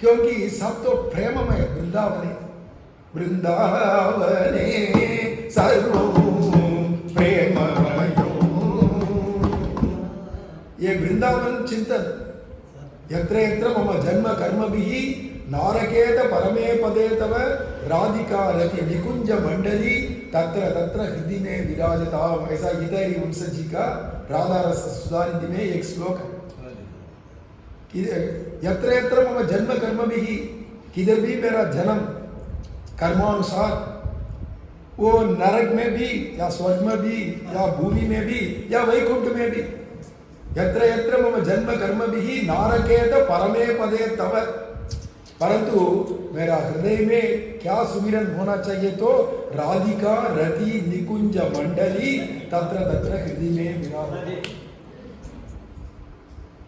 क्योंकि सब तो प्रेममय वृंदावने, वृंदावने सर्वं प्रेममयो। ये वृंदावन चिंतन, यत्र यत्र मम जन्म कर्मभिः नारकेत परमे पदे तव राधिका रति निकुंज मंडली तत्र तत्र हृदय में विराजताम, ऐसा गीता वंश जी का राधा रस सुधानिधि में एक श्लोक है। यत्र यत्र मम जन्म कर्म भी, किधर भी मेरा जन्म कर्मानुसार, वो नरक में भी या स्वर्ग में भी या भूमि में भी या वैकुंठ में भी, यत्र यत्र मम जन्म कर्म भी नारकेत परमे पदे तव, परंतु मेरा हृदय में क्या सुमिरन होना चाहिए, तो राधिका रति निकुंज मंडली तत्र तत्र हृदय में विराज,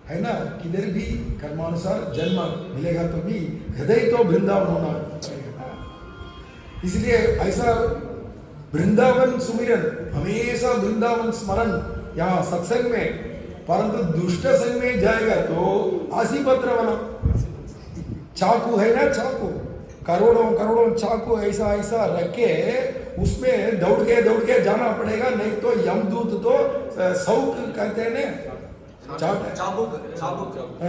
है ना। किधर भी कर्मानुसार जन्म मिलेगा तो भी हृदय तो वृंदावन होना चाहिए। इसलिए ऐसा वृंदावन सुमिरन, हमेशा वृंदावन स्मरण यहाँ सत्संग में, परंतु दुष्ट संग में जाएगा तो आशीपत्र बना, चाकू है ना, चाकू करोड़ों करोड़ों चाकू ऐसा ऐसा रखे, उसमें दौड़ के जाना पड़ेगा, नहीं तो यमदूत तो सौक कहते हैं ना,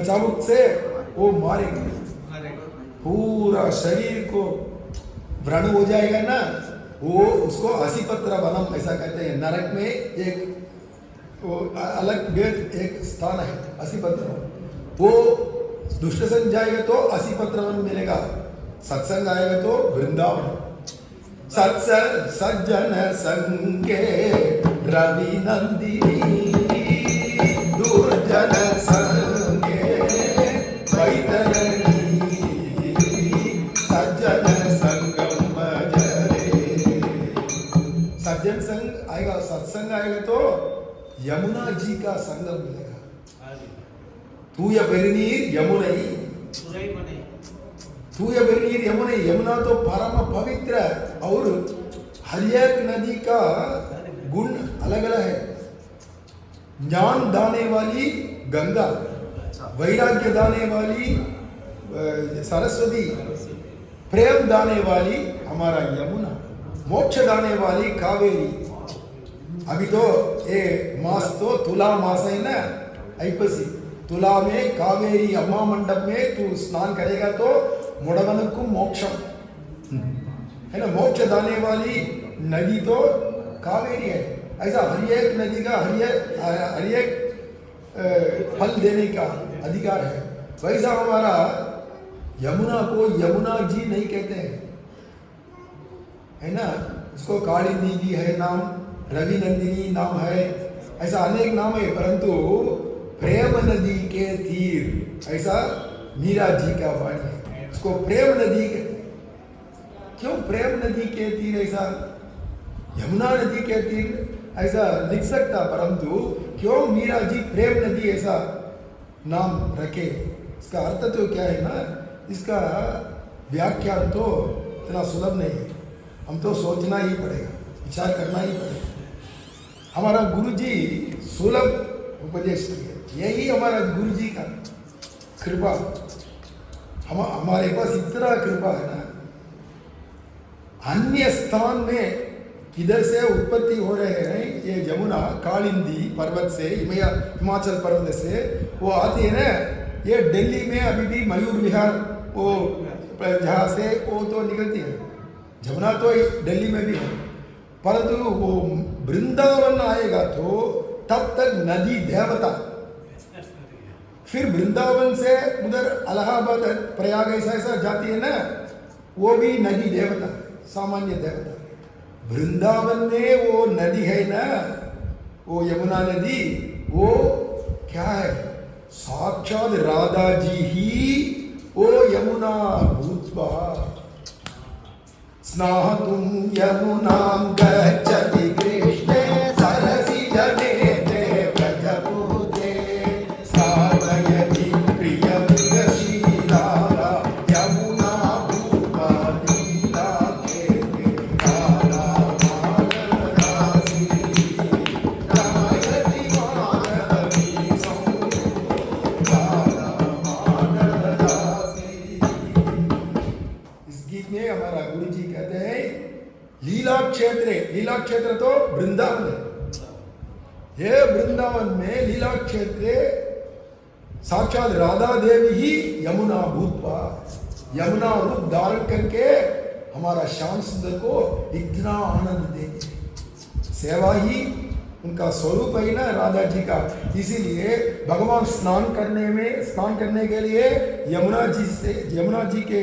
चाबुक से वो मारेंगे, पूरा शरीर को व्रण हो जाएगा ना, वो उसको असीपत्र वनम ऐसा कहते हैं। नरक में एक वो अलग एक स्थान है असीपत्र, वो दुष्ट संग जाएगा तो असीपत्र वन मिलेगा, सत्संग आएगा तो वृंदावन। सज्जन संगे रवि नंदिनी, दुर्जन संगे वैतरणी, सज्जन संगम भजरे। सज्जन संग आएगा, सत्संग आएगा तो यमुना जी का संगम मिलेगा। तूय बेरनीर यमुनई, तूय बेरनीर यमुनई, यमुना तो परम पवित्र, और हर एक नदी का गुण अलग अलग है। ज्ञान दाने वाली गंगा, वैराग्य दाने वाली सरस्वती, प्रेम दाने वाली हमारा यमुना, मोक्ष दाने वाली कावेरी। अभी तो ये मास तो तुला मास है ना, ऐपसी तुला में कावेरी अम्मा मंडप में तू स्नान करेगा तो मुड़वनुक्कु मोक्षम, है ना। मोक्ष दाने वाली नदी तो कावेरी है। ऐसा हर एक नदी का हर एक फल देने का अधिकार है। वैसा हमारा यमुना को यमुना जी नहीं कहते हैं, है ना। उसको कालिंदी जी है नाम, रवि नंदिनी नाम है, ऐसा अनेक नाम है, परंतु प्रेम नदी के तीर, ऐसा मीरा जी का वाणी है, उसको प्रेम नदी कहते हैं। क्यों प्रेम नदी के तीर, ऐसा यमुना नदी के तीर ऐसा लिख सकता, परंतु क्यों मीरा जी प्रेम नदी ऐसा नाम रखे, इसका अर्थ तो क्या है ना, इसका व्याख्यान तो इतना सुलभ नहीं है, हम तो सोचना ही पड़ेगा, विचार करना ही पड़ेगा। हमारा गुरु जी सुलभ उपदेश किए, यही हमारा गुरु जी का कृपा, हमारे पास इतना कृपा है ना। अन्य स्थान में किधर से उत्पत्ति हो रहे हैं, ये यमुना कालिंदी पर्वत से, हिमाचल पर्वत से वो आती है ना, ये दिल्ली में अभी भी मयूर विहार वो जहाँ से वो तो निकलती है, यमुना तो दिल्ली में भी है, परंतु वो वृंदावन आएगा तो तब तक नदी देवता, फिर वृंदावन से उधर इलाहाबाद प्रयाग ऐसा जाती है ना, वो भी नदी देवता, सामान्य देवता। वृंदावन में वो नदी है ना, वो यमुना नदी, वो क्या है, साक्षात राधा जी ही वो यमुना भूत्वा स्नातुं यमुनां गच्छति कृष्णे सरसि जने ते व्रजपूते स्नातयति प्रियमृगशीला यमुना भूत्वा लीलाखेते काला मानवदासी गायति माधवी काला मानवदासी। इस गीत में हमारा गुरु जी कहते हैं लीला क्षेत्र, लीला क्षेत्र तो वृंदावन है, ये वृंदावन में लीला क्षेत्र साक्षात राधा देवी ही यमुना भूतवा, यमुना रूप धारण करके हमारा श्याम सुंदर को इतना आनंद देंगे। सेवा ही उनका स्वरूप है ना राधा जी का। इसीलिए भगवान स्नान करने के लिए यमुना जी के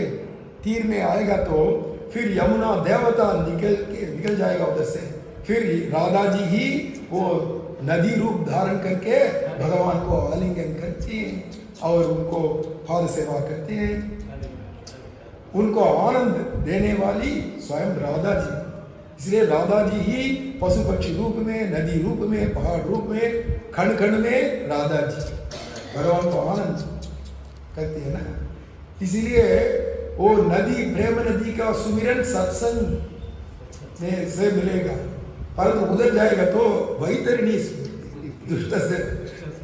तीर में आएगा तो फिर यमुना देवता निकल जाएगा उधर से। फिर राधा जी ही वो नदी रूप धारण करके भगवान को आलिंगन करती हैं और उनको पाद सेवा करते हैं। उनको आनंद देने वाली स्वयं राधा जी। इसलिए राधा जी ही पशु पक्षी रूप में, नदी रूप में, पहाड़ रूप में, खंड खंड में राधा जी भगवान को आनंद करते हैं ना। इसीलिए वो नदी, प्रेम नदी का सुमिरन सत्संग में से मिलेगा। परंतु उधर जाएगा तो वैतरणी दुष्ट से,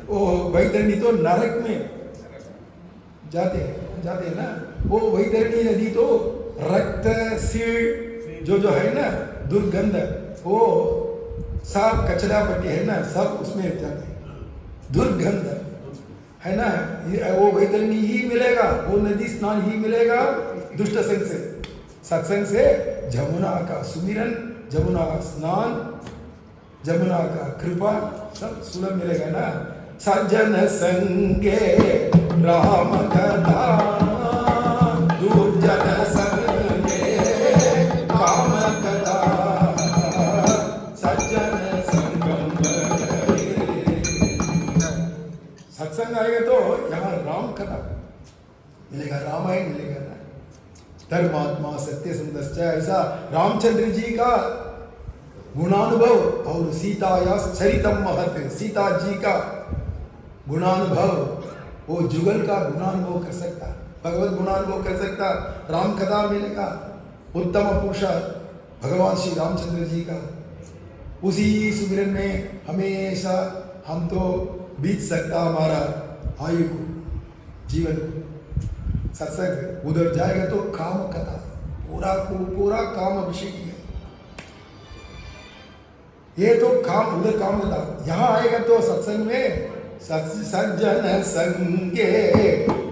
वो वैतरणी तो नरक में जाते हैं ना। वो वैतरणी नदी तो रक्त सीड़ जो है ना, दुर्गंध, वो सब कचरा पट्टी है ना, सब उसमें जाते हैं। दुर्गंध है ना, वो वैतरणी ही मिलेगा, वो नदी स्नान ही मिलेगा दुष्ट संग से। सत्संग से जमुना का सुमिरन, जमुना का स्नान, जमुना का कृपा सब सुलभ मिलेगा ना। सज्जन संगे राम कथा, दुर्जन संगे काम कथा, सज्जन संगम सत्संग आएगा तो यहाँ राम कथा मिलेगा, रामायण मिलेगा ना। धर्मात्मा सत्य सुंदर, ऐसा रामचंद्र जी का गुणानुभव और सीता या चरितम महत, सीता जी का गुणानुभव, वो जुगल का गुणानुभव कर सकता, भगवत गुणानुभव कर सकता। राम कथा मिलेगा, उत्तम पुरुष भगवान श्री रामचंद्र जी का। उसी सुमिरन में हमेशा हम तो बीत सकता हमारा आयु को, जीवन को। सत्संग उधर जाएगा तो काम कथा, पूरा काम विषय है। ये तो काम उधर काम होता, यहाँ आएगा तो सत्संग में सज्जन संगे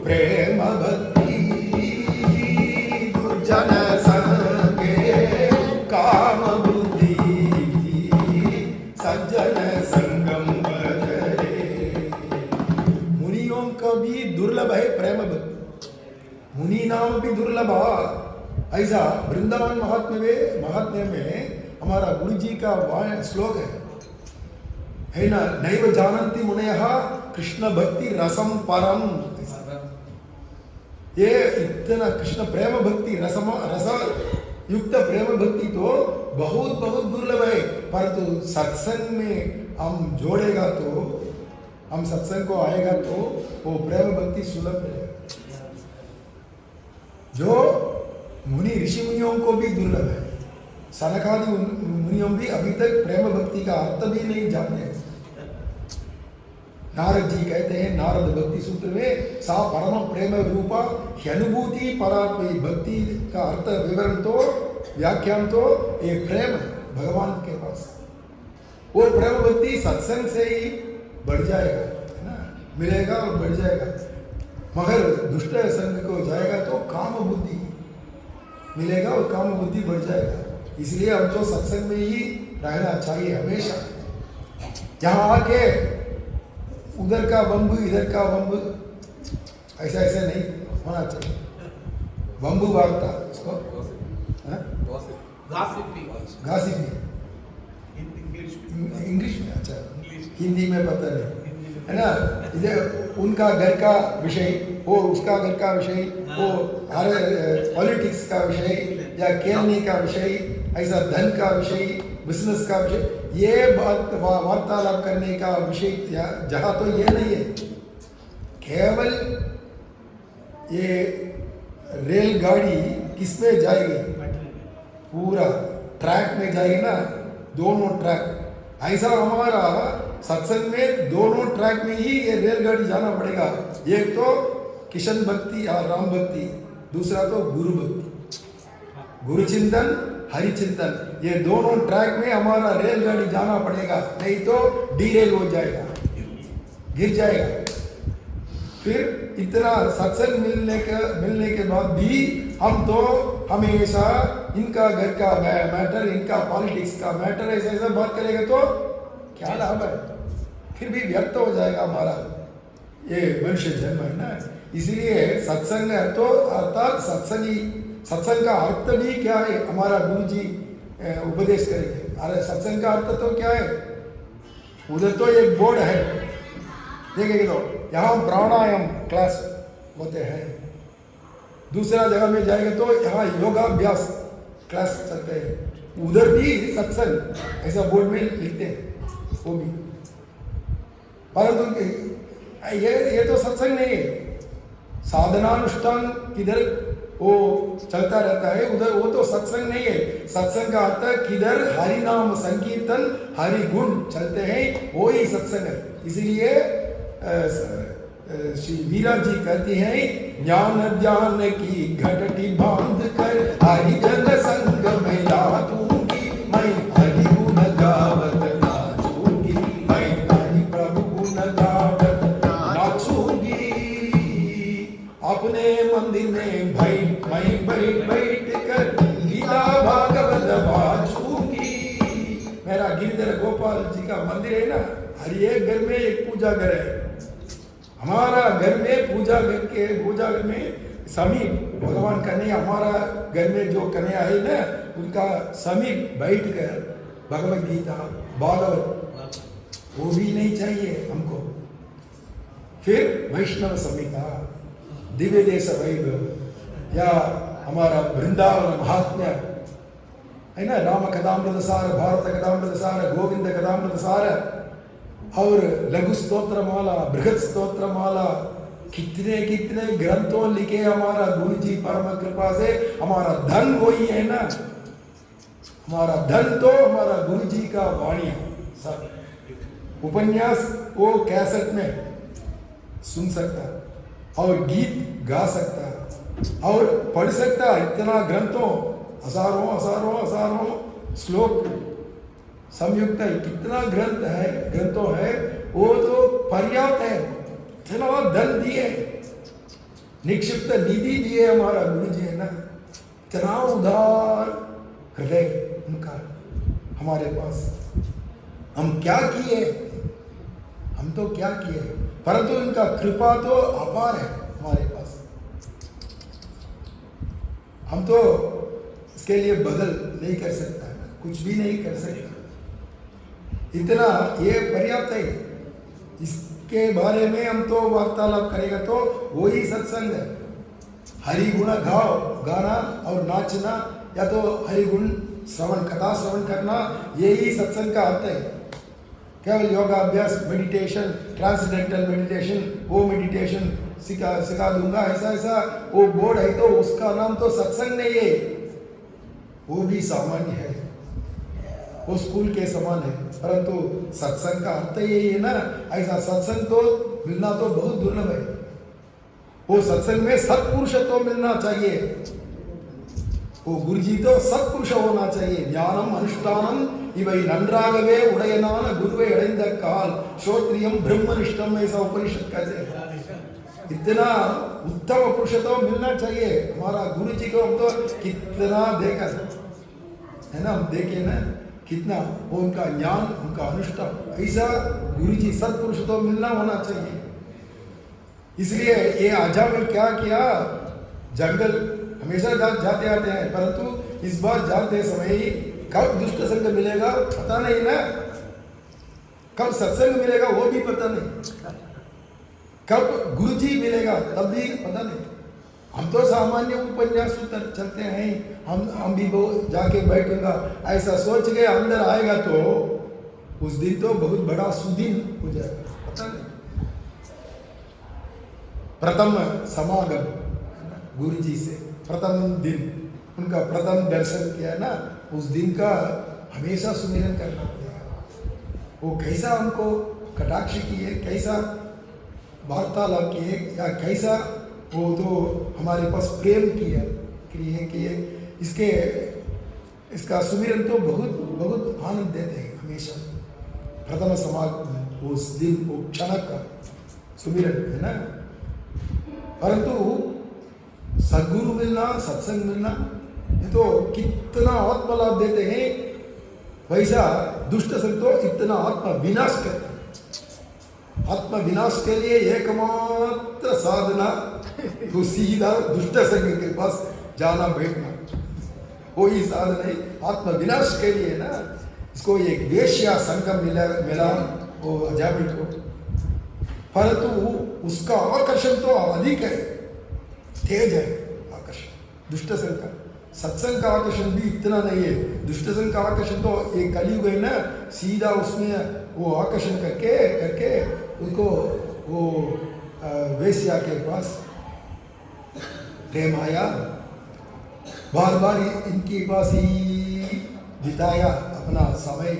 प्रेम भक्ति, दुर्जन संगे काम बुद्धि, सज्जन संगम भजरे। मुनियों का भी दुर्लभ है प्रेम भक्ति, मुनि नाम भी दुर्लभ। ऐसा वृंदावन महात्म्य में हमारा गुरु जी का श्लोक है ना, नैव जानन्ति मुनयः कृष्ण भक्ति रसम परम। ये इतना कृष्ण प्रेम भक्ति रस युक्त प्रेम भक्ति तो बहुत दुर्लभ है। परंतु सत्संग में हम जोड़ेगा तो, हम सत्संग को आएगा तो वो प्रेम भक्ति सुलभ है, जो मुनि ऋषि मुनियों को भी दुर्लभ है। सनकादि मुनियों भी अभी तक प्रेम भक्ति का अर्थ भी नहीं जानते हैं। नारद जी कहते हैं नारद भक्ति सूत्र में, सा परम प्रेम रूपा ह्यनुभूति परात्मय। भक्ति का अर्थ विवरण तो, व्याख्यान तो ये प्रेम भगवान के पास, वो प्रेम भक्ति सत्संग से ही बढ़ जाएगा, है ना, मिलेगा और बढ़ जाएगा। मगर दुष्ट संग को जाएगा तो काम बुद्धि मिलेगा और काम बुद्धि बढ़ जाएगा। इसलिए हम तो सत्संग में ही रहना चाहिए हमेशा। जहाँ आके उधर का बम्बू इधर का बम्बू, ऐसा नहीं होना चाहिए। बम्बू वार्ता उसको घासिप इंग्लिश में, अच्छा हिंदी में पता नहीं, है ना। इधर उनका घर का विषय, वो उसका घर का विषय, वो पॉलिटिक्स का विषय या खेलने का विषय, ऐसा धन का विषय, बिजनेस का विषय, ये बात वार्तालाप करने का विषय जहाँ तो ये नहीं है। केवल ये रेलगाड़ी किस में जाएगी, पूरा ट्रैक में जाएगी ना, दोनों ट्रैक। ऐसा हमारा सत्संग में दोनों ट्रैक में ही ये रेलगाड़ी जाना पड़ेगा। एक तो किशन भक्ति या राम भक्ति, दूसरा तो गुरु भक्ति, गुरु चिंतन, हरि चिंतन। ये दोनों ट्रैक में हमारा रेलगाड़ी जाना पड़ेगा, नहीं तो डीरेल हो जाएगा, गिर जाएगा। फिर इतना सत्संग मिलने के बाद भी हम तो हमेशा इनका घर का मैटर, इनका पॉलिटिक्स का मैटर ऐसा बात करेंगे तो क्या लाभ है? फिर भी व्यर्थ हो जाएगा हमारा ये मनुष्य जन्म, है ना। इसलिए सत्संग तो अर्थात सत्संग का अर्थ भी क्या है, हमारा गुरु जी उपदेश करेंगे। अरे सत्संग का अर्थ तो क्या है? उधर तो एक बोर्ड है, देखेंगे तो यहाँ प्राणायाम क्लास होते हैं, दूसरा जगह में जाएंगे तो यहाँ योगाभ्यास क्लास चलते हैं, उधर भी सत्संग ऐसा बोर्ड में लिखते हैं वो भी। परंतु ये तो सत्संग नहीं है। साधनानुष्ठान किधर वो चलता रहता है, उधर वो तो सत्संग नहीं है। सत्संग का अर्थ किधर हरि नाम संकीर्तन, हरि गुण चलते हैं, वो ही सत्संग है। इसीलिए श्री मीरा जी कहती हैं, ज्ञान ज्ञान की घटटी बांध कर हरि जन संग में ला दूंगी, मैं हरि गुण गावत नाचूंगी, मैं हरि प्रभु गुण गावत नाचूंगी। अपने मंदिर में भाई मैं बैठ कर गीता भागवत वाचूंगी। मेरा गिरिधर गोपाल जी का मंदिर है ना, हर एक घर में एक पूजा घर है। हमारा घर में पूजा घर में समीप भगवान कन्हैया, हमारा घर में जो कन्हैया है ना, उनका समीप बैठ कर भगवत गीता भागवत, वो भी नहीं चाहिए हमको। फिर वैष्णव संहिता, दिव्य देश वैभव, या हमारा वृंदावन महात्म्य है ना, राम कथामृत सार, भारत कथामृत सार, गोविंद कथामृत सार, और लघु स्तोत्र माला, बृहद स्तोत्र माला, कितने कितने ग्रंथों लिखे हमारा गुरु जी परम कृपा से। हमारा धन वही है ना, हमारा धन तो हमारा गुरु जी का वाणी सब। उपन्यास वो कैसेट में सुन सकता और गीत गा सकता और पढ़ सकता, इतना ग्रंथों हजारों हजारों हजारों श्लोक संयुक्त है, कितना ग्रंथों है, वो तो पर्याप्त है। इतना धन दिए, निक्षिप्त निधि दिए हमारा गुरु जी, है ना। इतना उदार हृदय उनका हमारे पास। हम क्या किए, हम तो क्या किए, परंतु इनका कृपा तो अपार है हमारे पास। हम तो इसके लिए बदल नहीं कर सकता, कुछ भी नहीं कर सकता, इतना ये पर्याप्त है। इसके बारे में हम तो वार्तालाप करेगा तो वही सत्संग है। हरि गुण गाना और नाचना, या तो हरि गुण श्रवण, कथा श्रवण करना, यही सत्संग का अर्थ है। केवल योगा अभ्यास, मेडिटेशन, ट्रांसडेंटल मेडिटेशन, वो मेडिटेशन सिखा दूंगा, ऐसा वो बोर्ड है तो उसका नाम तो सत्संग नहीं है, वो भी सामान्य है, वो स्कूल के समान है। परंतु सत्संग का अर्थ यही है ना, ऐसा सत्संग तो मिलना तो बहुत दुर्लभ है। वो सत्संग में सत्पुरुष तो मिलना चाहिए, वो गुरुजी तो सत्पुरुष होना चाहिए। ज्ञानम अनुष्ठानम इवै नन्रागवे उडयनान गुरुवे अடைந்த काल श्रोत्रियम ब्रह्मनिष्ठम, ऐसा उपनिषद कहते हैं। इतना उत्तम पुरुष तो मिलना चाहिए। हमारा गुरुजी को हम तो कितना देखा है ना, हम देखे ना कितना, वो उनका ज्ञान, उनका अनुष्ठान, ऐसा गुरुजी सत्पुरुष तो मिलना होना चाहिए। इसलिए ये आजामिल क्या किया, जंगल हमेशा जाते आते हैं, परंतु इस बार जाते समय ही कब दुष्ट संग मिलेगा पता नहीं ना, कब सत्संग मिलेगा वो भी पता नहीं, कब गुरुजी मिलेगा तब भी पता नहीं। हम तो सामान्य उपन्यास चलते हैं, हम भी वो जाके बैठूंगा ऐसा सोच के अंदर आएगा तो उस दिन तो बहुत बड़ा सुदिन हो जाएगा, पता नहीं। प्रथम समागम गुरु जी से, प्रथम दिन उनका प्रथम दर्शन किया ना, उस दिन का हमेशा सुमिरन करना पड़ेगा। वो कैसा हमको कटाक्ष किए, कैसा वार्तालाप किए, या कैसा वो तो हमारे पास प्रेम किए, इसका सुमिरन तो बहुत बहुत आनंद देते हैं हमेशा। प्रथम समागम उस दिन, वो क्षण का सुमिरन है ना, परंतु सद्गुरु मिलना, सत्संग मिलना, ये तो कितना आत्मलाभ देते हैं। वैसा दुष्ट संग तो इतना आत्म विनाश करता है। आत्म विनाश के लिए एकमात्र साधना तो सीधा दुष्ट संग के पास जाना बैठना, वही साधन है आत्म विनाश के लिए ना। इसको एक वेश्या संगम मिला वो अजामिल को, परंतु उसका आकर्षण तो अधिक है, तेज है आकर्षण दुष्ट संग का। सत्संग का आकर्षण भी इतना नहीं है। दुष्ट संग का आकर्षण तो एक कलयुग है ना, सीधा उसमें वो आकर्षण करके उनको वो वेश्या के पास प्रेम आया, बार बार इनके पास ही बिताया अपना समय।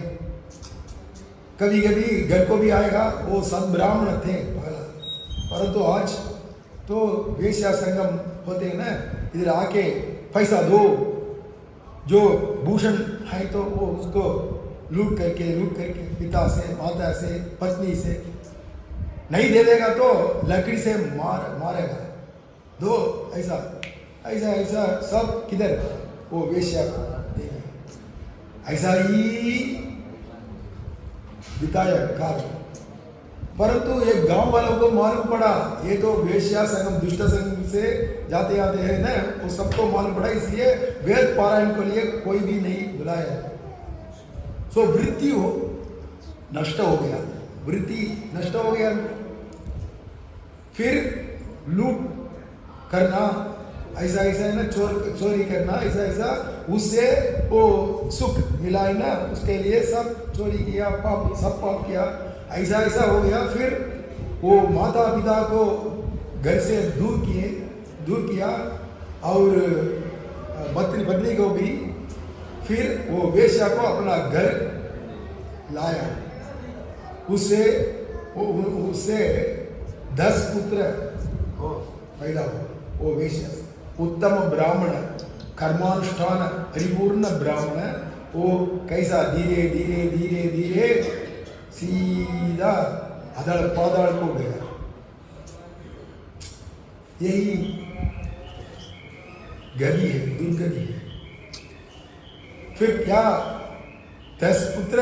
कभी कभी घर को भी आएगा, वो सब ब्राह्मण थे पहला, परंतु आज तो वेश्या संगम होते हैं ना, इधर आके पैसा दो, जो भूषण है तो वो उसको लूट करके पिता से, माता से, पत्नी से, नहीं दे देगा तो लकड़ी से मारेगा, दो ऐसा ऐसा ऐसा सब किधर वो वेश्या को देगा। ऐसा ही बिताया काल। परंतु एक गांव वालों को मालूम पड़ा ये तो वेश्या संगम दुष्ट संगम से जाते आते हैं ना, वो सबको मालूम पड़ा, इसलिए वेद पारायण के लिए कोई भी नहीं बुलाया। सो वृत्ति नष्ट हो गया, वृत्ति नष्ट हो गया। फिर लूट करना, ऐसा ऐसा है ना, चोरी करना, ऐसा ऐसा, उससे वो सुख मिला है ना, उसके लिए सब चोरी किया, सब पाप किया, ऐसा ऐसा हो गया। फिर वो माता पिता को घर से दूर किया और पत्नी को भी। फिर वो वेश्या को अपना घर लाया, उससे 10 पुत्र पैदा हुआ वो वेश्या। उत्तम ब्राह्मण, कर्मानुष्ठान परिपूर्ण ब्राह्मण, वो कैसा धीरे धीरे धीरे धीरे सीधा अदल पाताल को गया। यही गति है, दुर्गति है। फिर क्या 10 पुत्र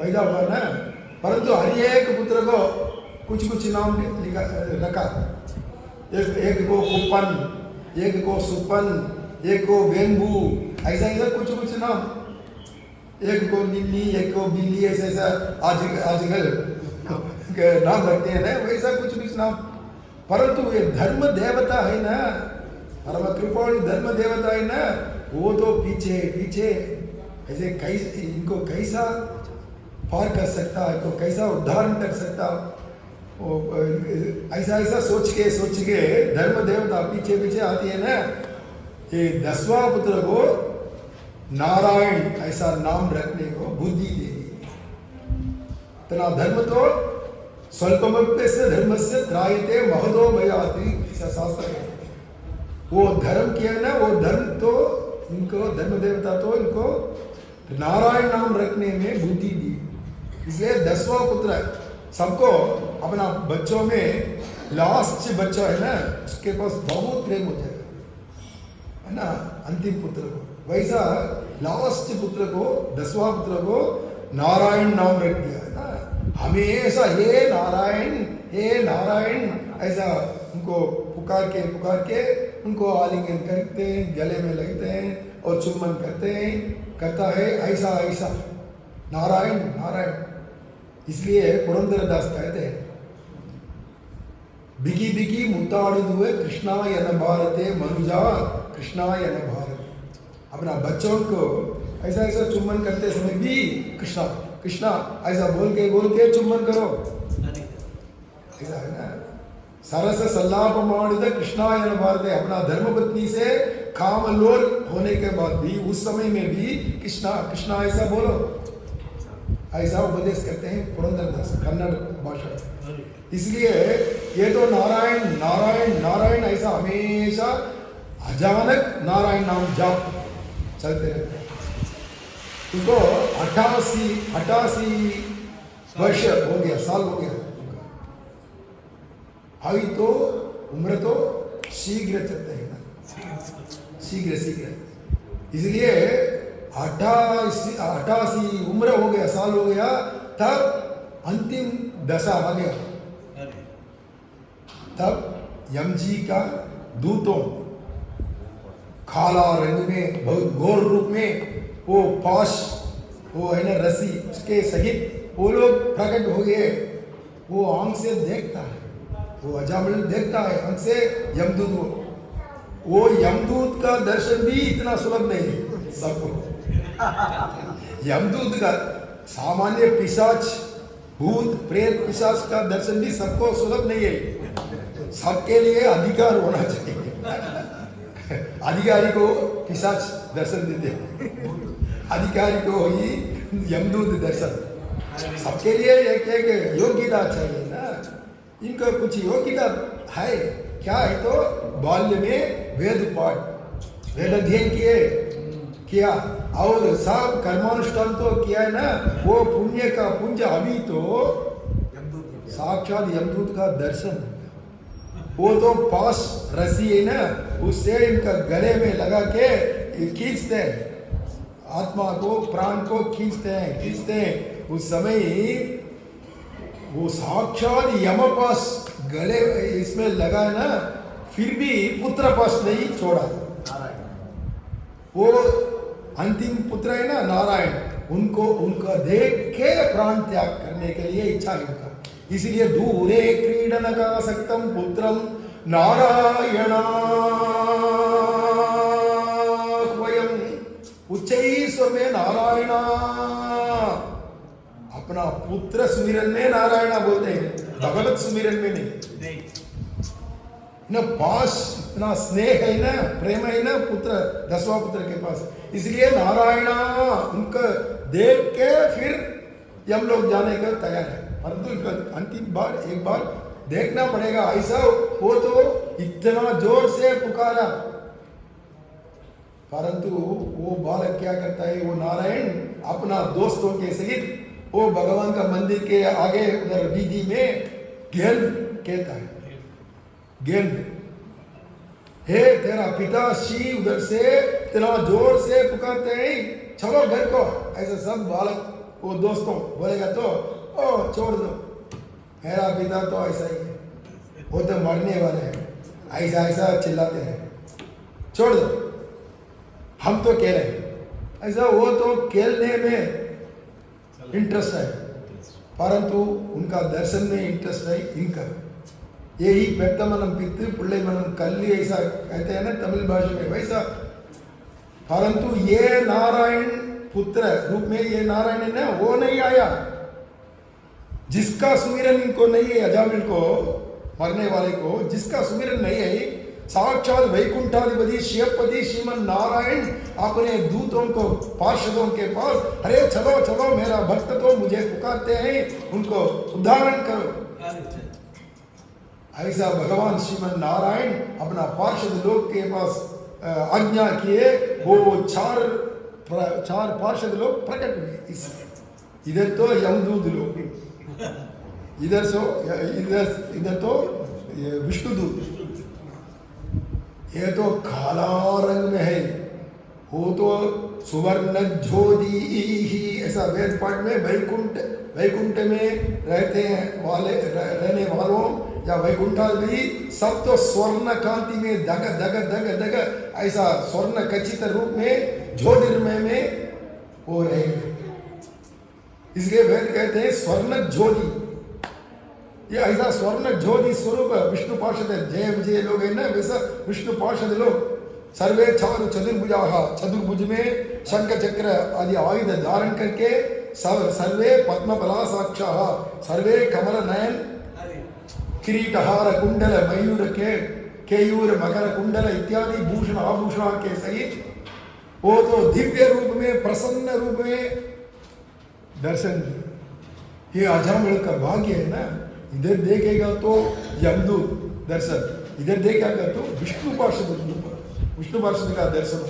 पैदा हुआ ना, परंतु हर एक पुत्र को कुछ नाम रखा। एक को कुपन, एक को सुपन, एक को वेंबू, ऐसा ऐसा कुछ नाम, एक को नीली, एक को बिल्ली, ऐसा आजकल नाम रखते हैं ना, वैसा कुछ नाम। परंतु ये धर्म देवता है ना, परम कृपाणु धर्म देवता है ना, वो तो पीछे ऐसे इनको कैसा पार कर सकता है, इनको कैसा उद्धारण कर सकता, ऐसा सोच के धर्म देवता पीछे आती है ना। ये 10वां पुत्र को नारायण ऐसा नाम रखने को बुद्धि दे दी। इतना धर्म तो स्वल्पमप्यस्य धर्मस्य त्रायते महदो मयाति, ऐसा शास्त्र है। वो धर्म किया ना, वो धर्म तो इनको धर्म देवता तो इनको नारायण नाम रखने में बुद्धि दी। इसलिए 10वां पुत्र सबको अपना बच्चों में लास्ट बच्चा है ना, उसके पास बहुत प्रेम हो जाएगा, है ना, अंतिम पुत्र को। वैसा लास्ट पुत्र को, 10वां पुत्र को नारायण नाम रख दिया है ना। हमेशा हे नारायण ऐसा उनको पुकार के उनको आलिंगन करते हैं, गले में लगते हैं और चुम्बन करता है, ऐसा नारायण। इसलिए पुरंदरदास कहते हैं, बिगी मुताड़ुए कृष्णाय न भारते मनुजा कृष्णाय न भारते। अपना बच्चों को ऐसा चुम्बन करते समय भी कृष्णा ऐसा बोल के चुम्बन करो, ऐसा है ना। सरस सल्लाप माड़िद कृष्णाय न भारते। अपना धर्मपत्नी से कामलोल होने के बाद भी, उस समय में भी कृष्णा ऐसा बोलो, ऐसा उपदेश करते हैं पुरंदरदास कन्नड़ भाषा। इसलिए ये तो नारायण ऐसा हमेशा अचानक नारायण नाम जाप चलते रहते हैं। उसको 88 वर्ष हो गया, साल हो गया। अभी तो उम्र तो शीघ्र चलते हैं ना, शीघ्र शीघ्र। इसलिए 88 उम्र हो गया, साल हो गया, तब अंतिम दशा आ गया। तब यम जी का दूतों काला रंग में, बहुत घोर रूप में, वो पाश, वो है ना रस्सी, उसके सहित वो लोग प्रकट हो गए। वो आंख से देखता है, वो अजामिल देखता है आंख से यमदूत। वो यमदूत का दर्शन भी इतना सुलभ नहीं है सबको। यमदूत का सामान्य पिशाच, भूत प्रेत पिशाच का दर्शन भी सबको सुलभ नहीं है। सबके लिए अधिकार होना चाहिए। अधिकारी को पिशाच दर्शन देते, अधिकारी को ही यमदूत दर्शन। सबके लिए एक एक योग्यता चाहिए ना। इनका कुछ योग्यता है क्या है? तो बाल्य में वेद पाठ, वेद अध्ययन किया और सब कर्मानुष्ठान तो किया है ना। वो पुण्य का पुंज अभी तो साक्षात यमदूत का दर्शन। वो तो पास रस्सी है ना, उससे इनका गले में लगा के खींचते हैं, आत्मा को, प्राण को खींचते हैं। उस समय वो साक्षात यम पास गले इसमें लगा है ना, फिर भी पुत्र पास नहीं छोड़ा। वो अंतिम पुत्र है ना नारायण, उनका देख के प्राण त्याग करने के लिए इच्छा है उनका। इसलिए दूरे क्रीडन का सक्तम पुत्रम नारायण स्वयं, उच्च स्वर में नारायण। अपना पुत्र सुमिरन में नारायण बोलते हैं, भगवत सुमिरन में नहीं। न पास इतना स्नेह है ना, प्रेम है ना पुत्र, दसवां पुत्र के पास। इसलिए नारायण उनका देख के फिर हम लोग जाने का तैयार है। परंतु इनका अंतिम बार एक बार देखना पड़ेगा। ऐसा वो तो इतना जोर से पुकारा, परंतु वो बालक क्या करता है? वो नारायण अपना दोस्तों के सहित वो भगवान का मंदिर के आगे उधर वीधि में गेंद कहता है, गेंद, हे तेरा पिता श्री, उधर से इतना जोर से पुकारते हैं, चलो घर को। ऐसा सब बालक वो दोस्तों बोलेगा तो ओ छोड़ दो, मेरा पिता तो ऐसा ही है, वो तो मरने वाले हैं, ऐसा ऐसा चिल्लाते हैं, छोड़ दो, हम तो कह रहे हैं ऐसा। वो तो खेलने में इंटरेस्ट है, परंतु उनका दर्शन में इंटरेस्ट है इनका। यही पेट्ट मनम पित्त पुल्ले मनम कल्ली, ऐसा कहते हैं ना तमिल भाषा में, वैसा। परंतु ये नारायण पुत्र रूप में ये नारायण है ना, वो नहीं आया। जिसका सुमिरन इनको नहीं है, अजामिल को, मरने वाले को जिसका सुमिरन नहीं है, साक्षात वैकुंठाधिपति शिवपति श्रीमन नारायण अपने दूतों को, पार्षदों के पास, अरे चलो चलो मेरा भक्त तो मुझे पुकारते हैं, उनको उद्धारण करो। ऐसा भगवान श्रीमन नारायण अपना पार्षद लोग के पास आज्ञा किए। वो चार पार्षद लोग प्रकट हुए। इधर तो यमदूत लोग, इधर तो विष्णुदूत। ये तो काला रंग में है, वो तो सुवर्ण ज्योति ही, ऐसा वेद पाठ में वैकुंठ में रहने वालों या वैकुंठाधिपति सब तो स्वर्ण कांति में दग दग दग दग, ऐसा स्वर्ण खचित रूप में ज्योतिर्मय में वो रहेंगे। इसलिए वेद कहते हैं स्वर्ण ज्योति। ये ऐसा स्वर्ण ज्योति स्वरूप विष्णु पार्षद जय विजय लोग है ना, वैसा विष्णु पार्षद लोग सर्वे चारु चतुर्भुजाः, चतुर्भुज में शंख चक्र आदि आयुध धारण करके, सर्वे पद्मपलासाक्षाः, सर्वे कमल नयन, किरीटहार कुंडल मयूर के केयूर मकर कुंडल इत्यादि भूषण आभूषण के सहित वो तो दिव्य रूप में, प्रसन्न रूप में दर्शन दिए। ये अजामिल का भाग्य है ना। इधर देखेगा तो यमदूत दर्शन, इधर देखेगा तो विष्णु पार्षद का दर्शन।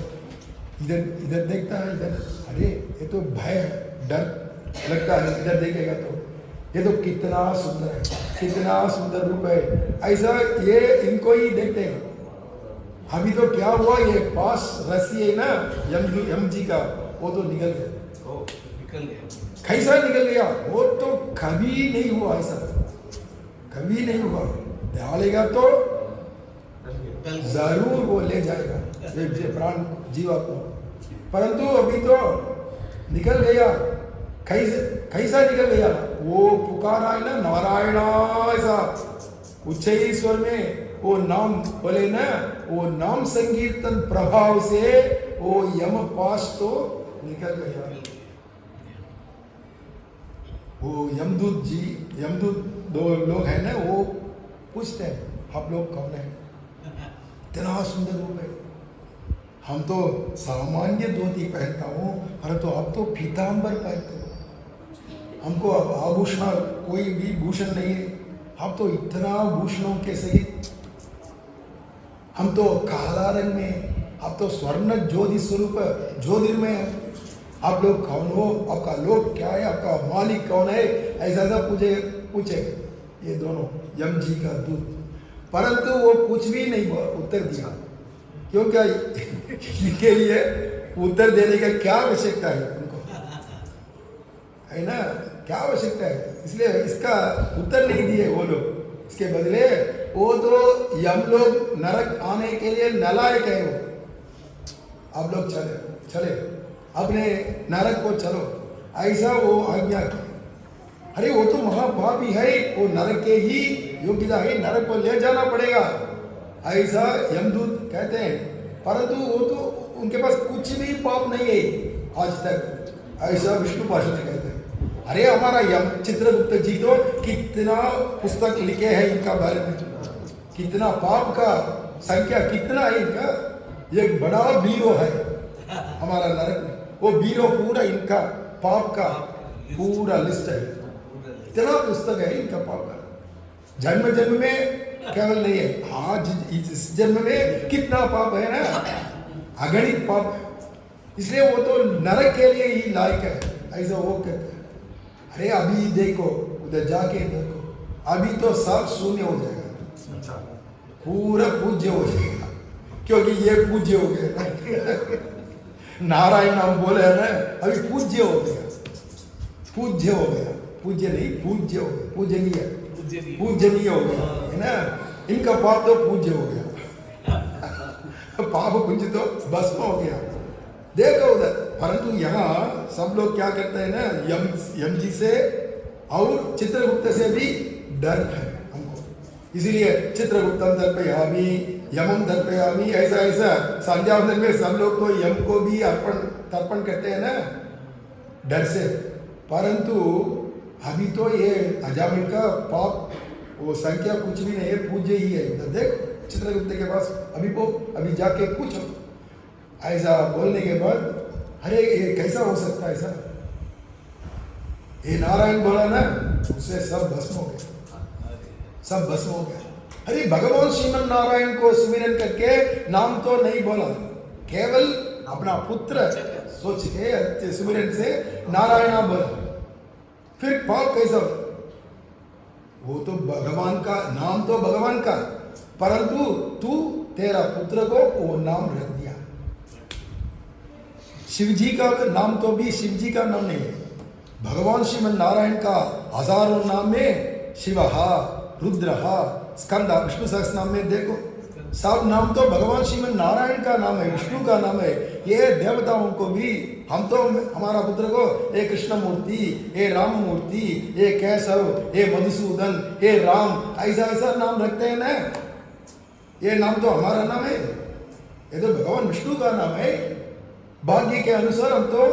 इधर देखता है, इधर अरे ये तो भय डर लगता है, इधर देखेगा तो ये तो कितना सुंदर है, कितना सुंदर रूप है। ऐसा ये इनको ही देखते हैं। अभी तो क्या हुआ, ये पास रस्सी है ना यम जी का, वो तो निकल गया। कैसा निकल गया? वो तो कभी नहीं हुआ, ऐसा कभी नहीं हुआ। डालेगा तो जरूर वो ले जाएगा ये प्राण जीवात्मा, परंतु अभी तो निकल गया। कैसा निकल गया? वो पुकारा है ना नारायणा, ऐसा उच्च स्वर में वो नाम बोले ना, वो नाम संकीर्तन प्रभाव से वो यम पाश तो निकल गया। वो यमदूत दो लोग हैं ना, वो पूछते हैं आप लोग कौन है? इतना सुंदर रूप है। हम तो सामान्य धोती पहनता हूँ, परंतु आप तो पीतांबर पहनते हो। हमको अब आभूषण कोई भी भूषण नहीं है, आप तो इतना भूषणों के सहित। हम तो काला रंग में, आप तो स्वर्ण ज्योति स्वरूप ज्योतिर्मय है। आप लोग कौन हो? आपका लोक क्या है? आपका मालिक कौन है? ऐसा ऐसा पूछे ये दोनों यम जी का दूत, परंतु वो कुछ भी नहीं उत्तर दिया। क्योंकि इनके लिए उत्तर देने का क्या आवश्यकता है उनको, है ना? क्या आवश्यकता है? इसलिए इसका उत्तर नहीं दिए वो लोग। इसके बदले वो तो यम लोग नरक आने के लिए नलायक है। वो आप लोग चले अपने नरक को चलो, ऐसा वो आज्ञा की। अरे वो तो महापापी है, वो नरक के ही योग्यता है, नरक को ले जाना पड़ेगा, ऐसा यमदूत कहते हैं। परंतु वो तो उनके पास कुछ भी पाप नहीं है आज तक, ऐसा विष्णु पार्षद कहते हैं। अरे हमारा यम चित्रगुप्त जी तो कितना पुस्तक लिखे हैं इनका बारे में, कितना पाप का संख्या कितना है इनका। एक बड़ा बीरो है हमारा नरक में, वो बीरो पूरा इनका पाप का पूरा लिस्ट है। इतना पुस्तक है इनका पाप का, जन्म जन्म में केवल नहीं है, आज इस जन्म में कितना पाप है ना, अगणित पाप है। इसलिए वो तो नरक के लिए ही लायक है, ऐसा वो कहते हैं। अरे अभी देखो, उधर जाके देखो, अभी तो सब शून्य हो जाएगा, पूरा पूज्य हो जाएगा, क्योंकि ये पूज्य हो गए नारायण नाम बोले है ना, अभी पूज्य हो गया, पूज्य हो गया, पूज्य नहीं पूज्य हो गया, पूजनीय हो गया, है ना? इनका पाप तो पूज्य हो गया पाप पुंज तो भस्म हो गया। देखो उधर, परंतु यहाँ सब लोग क्या करते हैं ना, यम जी से और चित्रगुप्त से भी डर है हमको, इसीलिए चित्रगुप्तम तर्पयामि यमम तर्पयामि, ऐसा संध्यावंदन में सब लोग तो यम को भी तर्पण करते हैं ना डर से। परंतु अभी तो ये अजामिल का पाप वो संख्या कुछ भी नहीं है, पूज्य ही है। उधर देख चित्रगुप्त के पास अभी जाके पूछो। ऐसा बोलने के बाद अरे ये कैसा हो सकता है ऐसा, ये नारायण बोला ना, उससे सब भस्म हो गया, सब भस्म हो गया। अरे भगवान श्रीमन नारायण को सुमिरन करके नाम तो नहीं बोला, केवल अपना पुत्र सोच के सुमिरन से नारायणा बोला, फिर पाप कैसा? वो तो भगवान का नाम तो भगवान का, परंतु तू तेरा पुत्र को वो नाम रख दिया। शिवजी का नाम तो भी शिवजी का नाम नहीं है, भगवान श्रीमन नारायण का हजारों नाम में शिवहा, रुद्रहा, स्कंदा, विष्णु सहस्त्र नाम में देखो, सब नाम तो भगवान श्रीमन नारायण का नाम है, विष्णु का नाम है। ये देवताओं को भी हम तो हमारा पुत्र को हे कृष्ण मूर्ति, हे राम मूर्ति, हे केशव, हे मधुसूदन, हे राम, ऐसा नाम रखते हैं ना। ये नाम तो हमारा नाम है, ये तो भगवान विष्णु का नाम है। भाग्य के अनुसार हम तो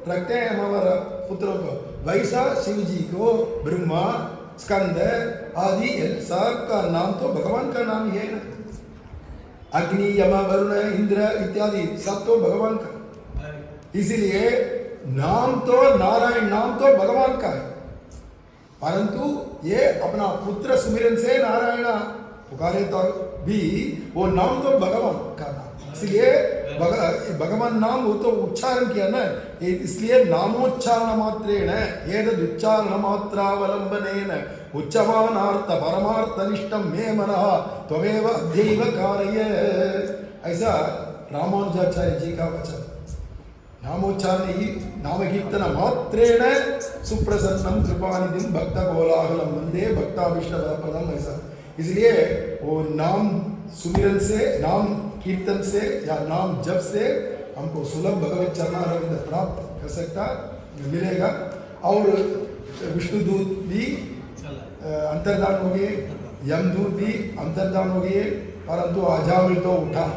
रखते हैं हमारा पुत्रों को। वैसा शिव जी को ब्रह्मा, स्कंद आदि सब का नाम तो भगवान का नाम ही है ना। अग्नि, यम, वरुण, इंद्र इत्यादि सब तो भगवान का, इसीलिए नाम तो नारायण नाम तो भगवान का है, परंतु ये अपना पुत्र सुमिरन से नारायण पुकारे तो भी वो नाम तो भगवान का नाम, इसलिए भगवान नाम वो तो उच्चारण किया ना, इसलिए नामोच्चारण मात्रेण एतद् उच्चारण मात्रावलंबनेन उच्चमानार्थ परमार्थ निष्ठम मे मनः त्वमेव अद्यैव कारय। ऐसा रामानुजाचार्य जी का वचन। नामोच्चारण ही नाम कीर्तन मात्रेण सुप्रसन्नम कृपानिधिम भक्त कोलाहलम वंदे भक्ताभिष्टप्रदम। ऐसा इसलिए वो नाम सुमिरन से, नाम कीर्तन से या नाम जप से हमको सुलभ भगवत चरणारविंद प्राप्त कर सकता मिलेगा। और विष्णुदूत भी अंतर्धान हो गए, यमदूत भी अंतर्धान हो गए, परंतु अजामिल तो उठा।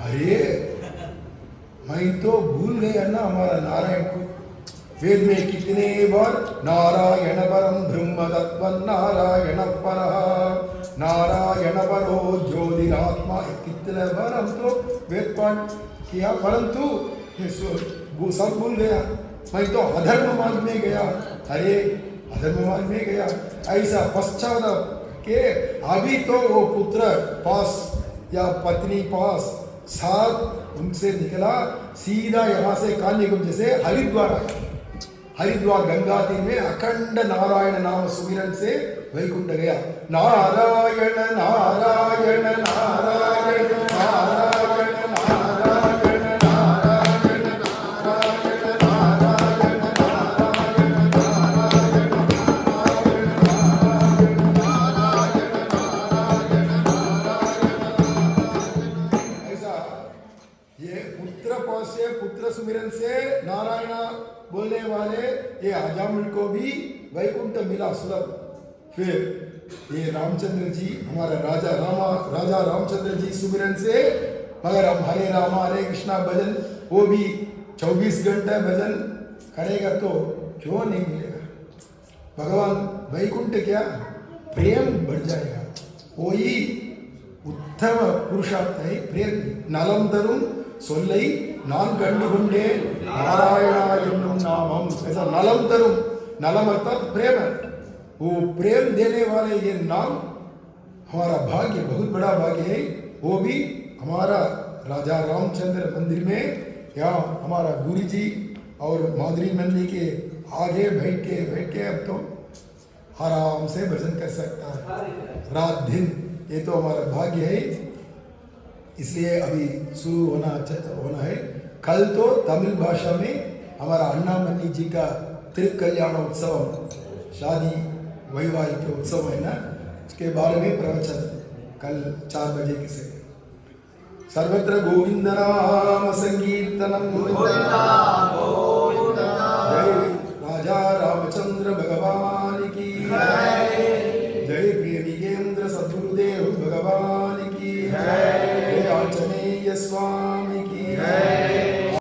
अरे मैं तो भूल गया ना हमारा नारायण को। वेद में कितने बार नारायण परम ब्रह्म तत्व नारायण परः नारायण परो ज्योतिरात्मा, कितने बार हम तो वेद पाठ किया, परंतु वो सब भूल गया। मैं तो अधर्म मार्ग में गया। अरे अधर्म मार्ग में गया, ऐसा पश्चाताप के अभी तो वो पुत्र पास या पत्नी पास साथ उनसे निकला, सीधा यहाँ से कान्यकुब्ज से हरिद्वार आया। हरिद्वार गंगा तीर में अखंड नारायण नाम सुमिरन से वैकुंठ गया। नारायण नारायण नारायण नारायण नारायण नारायण नारायण नारायण नारायण। ऐसा ये पुत्र पास से, पुत्र सुमिरन से नारायण बोलने वाले ये अजामिल को भी वैकुंठ मिला सुलभ। फिर ये रामचंद्र जी, हमारा राजा रामचंद्र जी सुमिरन से, मगर हम हरे रामा हरे कृष्णा भजन वो भी 24 घंटे भजन करेगा तो क्यों नहीं मिलेगा। भगवान वैकुंठ क्या प्रेम बढ़ जाएगा। वही उत्तम पुरुषार्थ है प्रेम। नलम तरुण सोल्लै नान कंडु गुंडे नारायणा एन्नुम नामम। ऐसा नलम तरुण, नलम अर्थात प्रेम है। वो प्रेम देने वाले ये नाम हमारा भाग्य, बहुत बड़ा भाग्य है। वो भी हमारा राजा रामचंद्र मंदिर में या हमारा गुरु जी और माधुरी मंदिर के आगे बैठ के अब तो आराम से भजन कर सकता है रात दिन। ये तो हमारा भाग्य है। इसलिए अभी शुरू होना है। कल तो तमिल भाषा में हमारा अन्नामणि जी का त्रिकल्याण उत्सव, शादी वैवाहिक उत्सव है ना, उसके बारे में प्रवचन कल 4 बजे से। सर्वत्र गोविंद नाम संकीर्तनम, जय राजा रामचंद्र भगवान की जय, प्रिय सद्गुरुदेव भगवान की जय, आंजनेय स्वामी।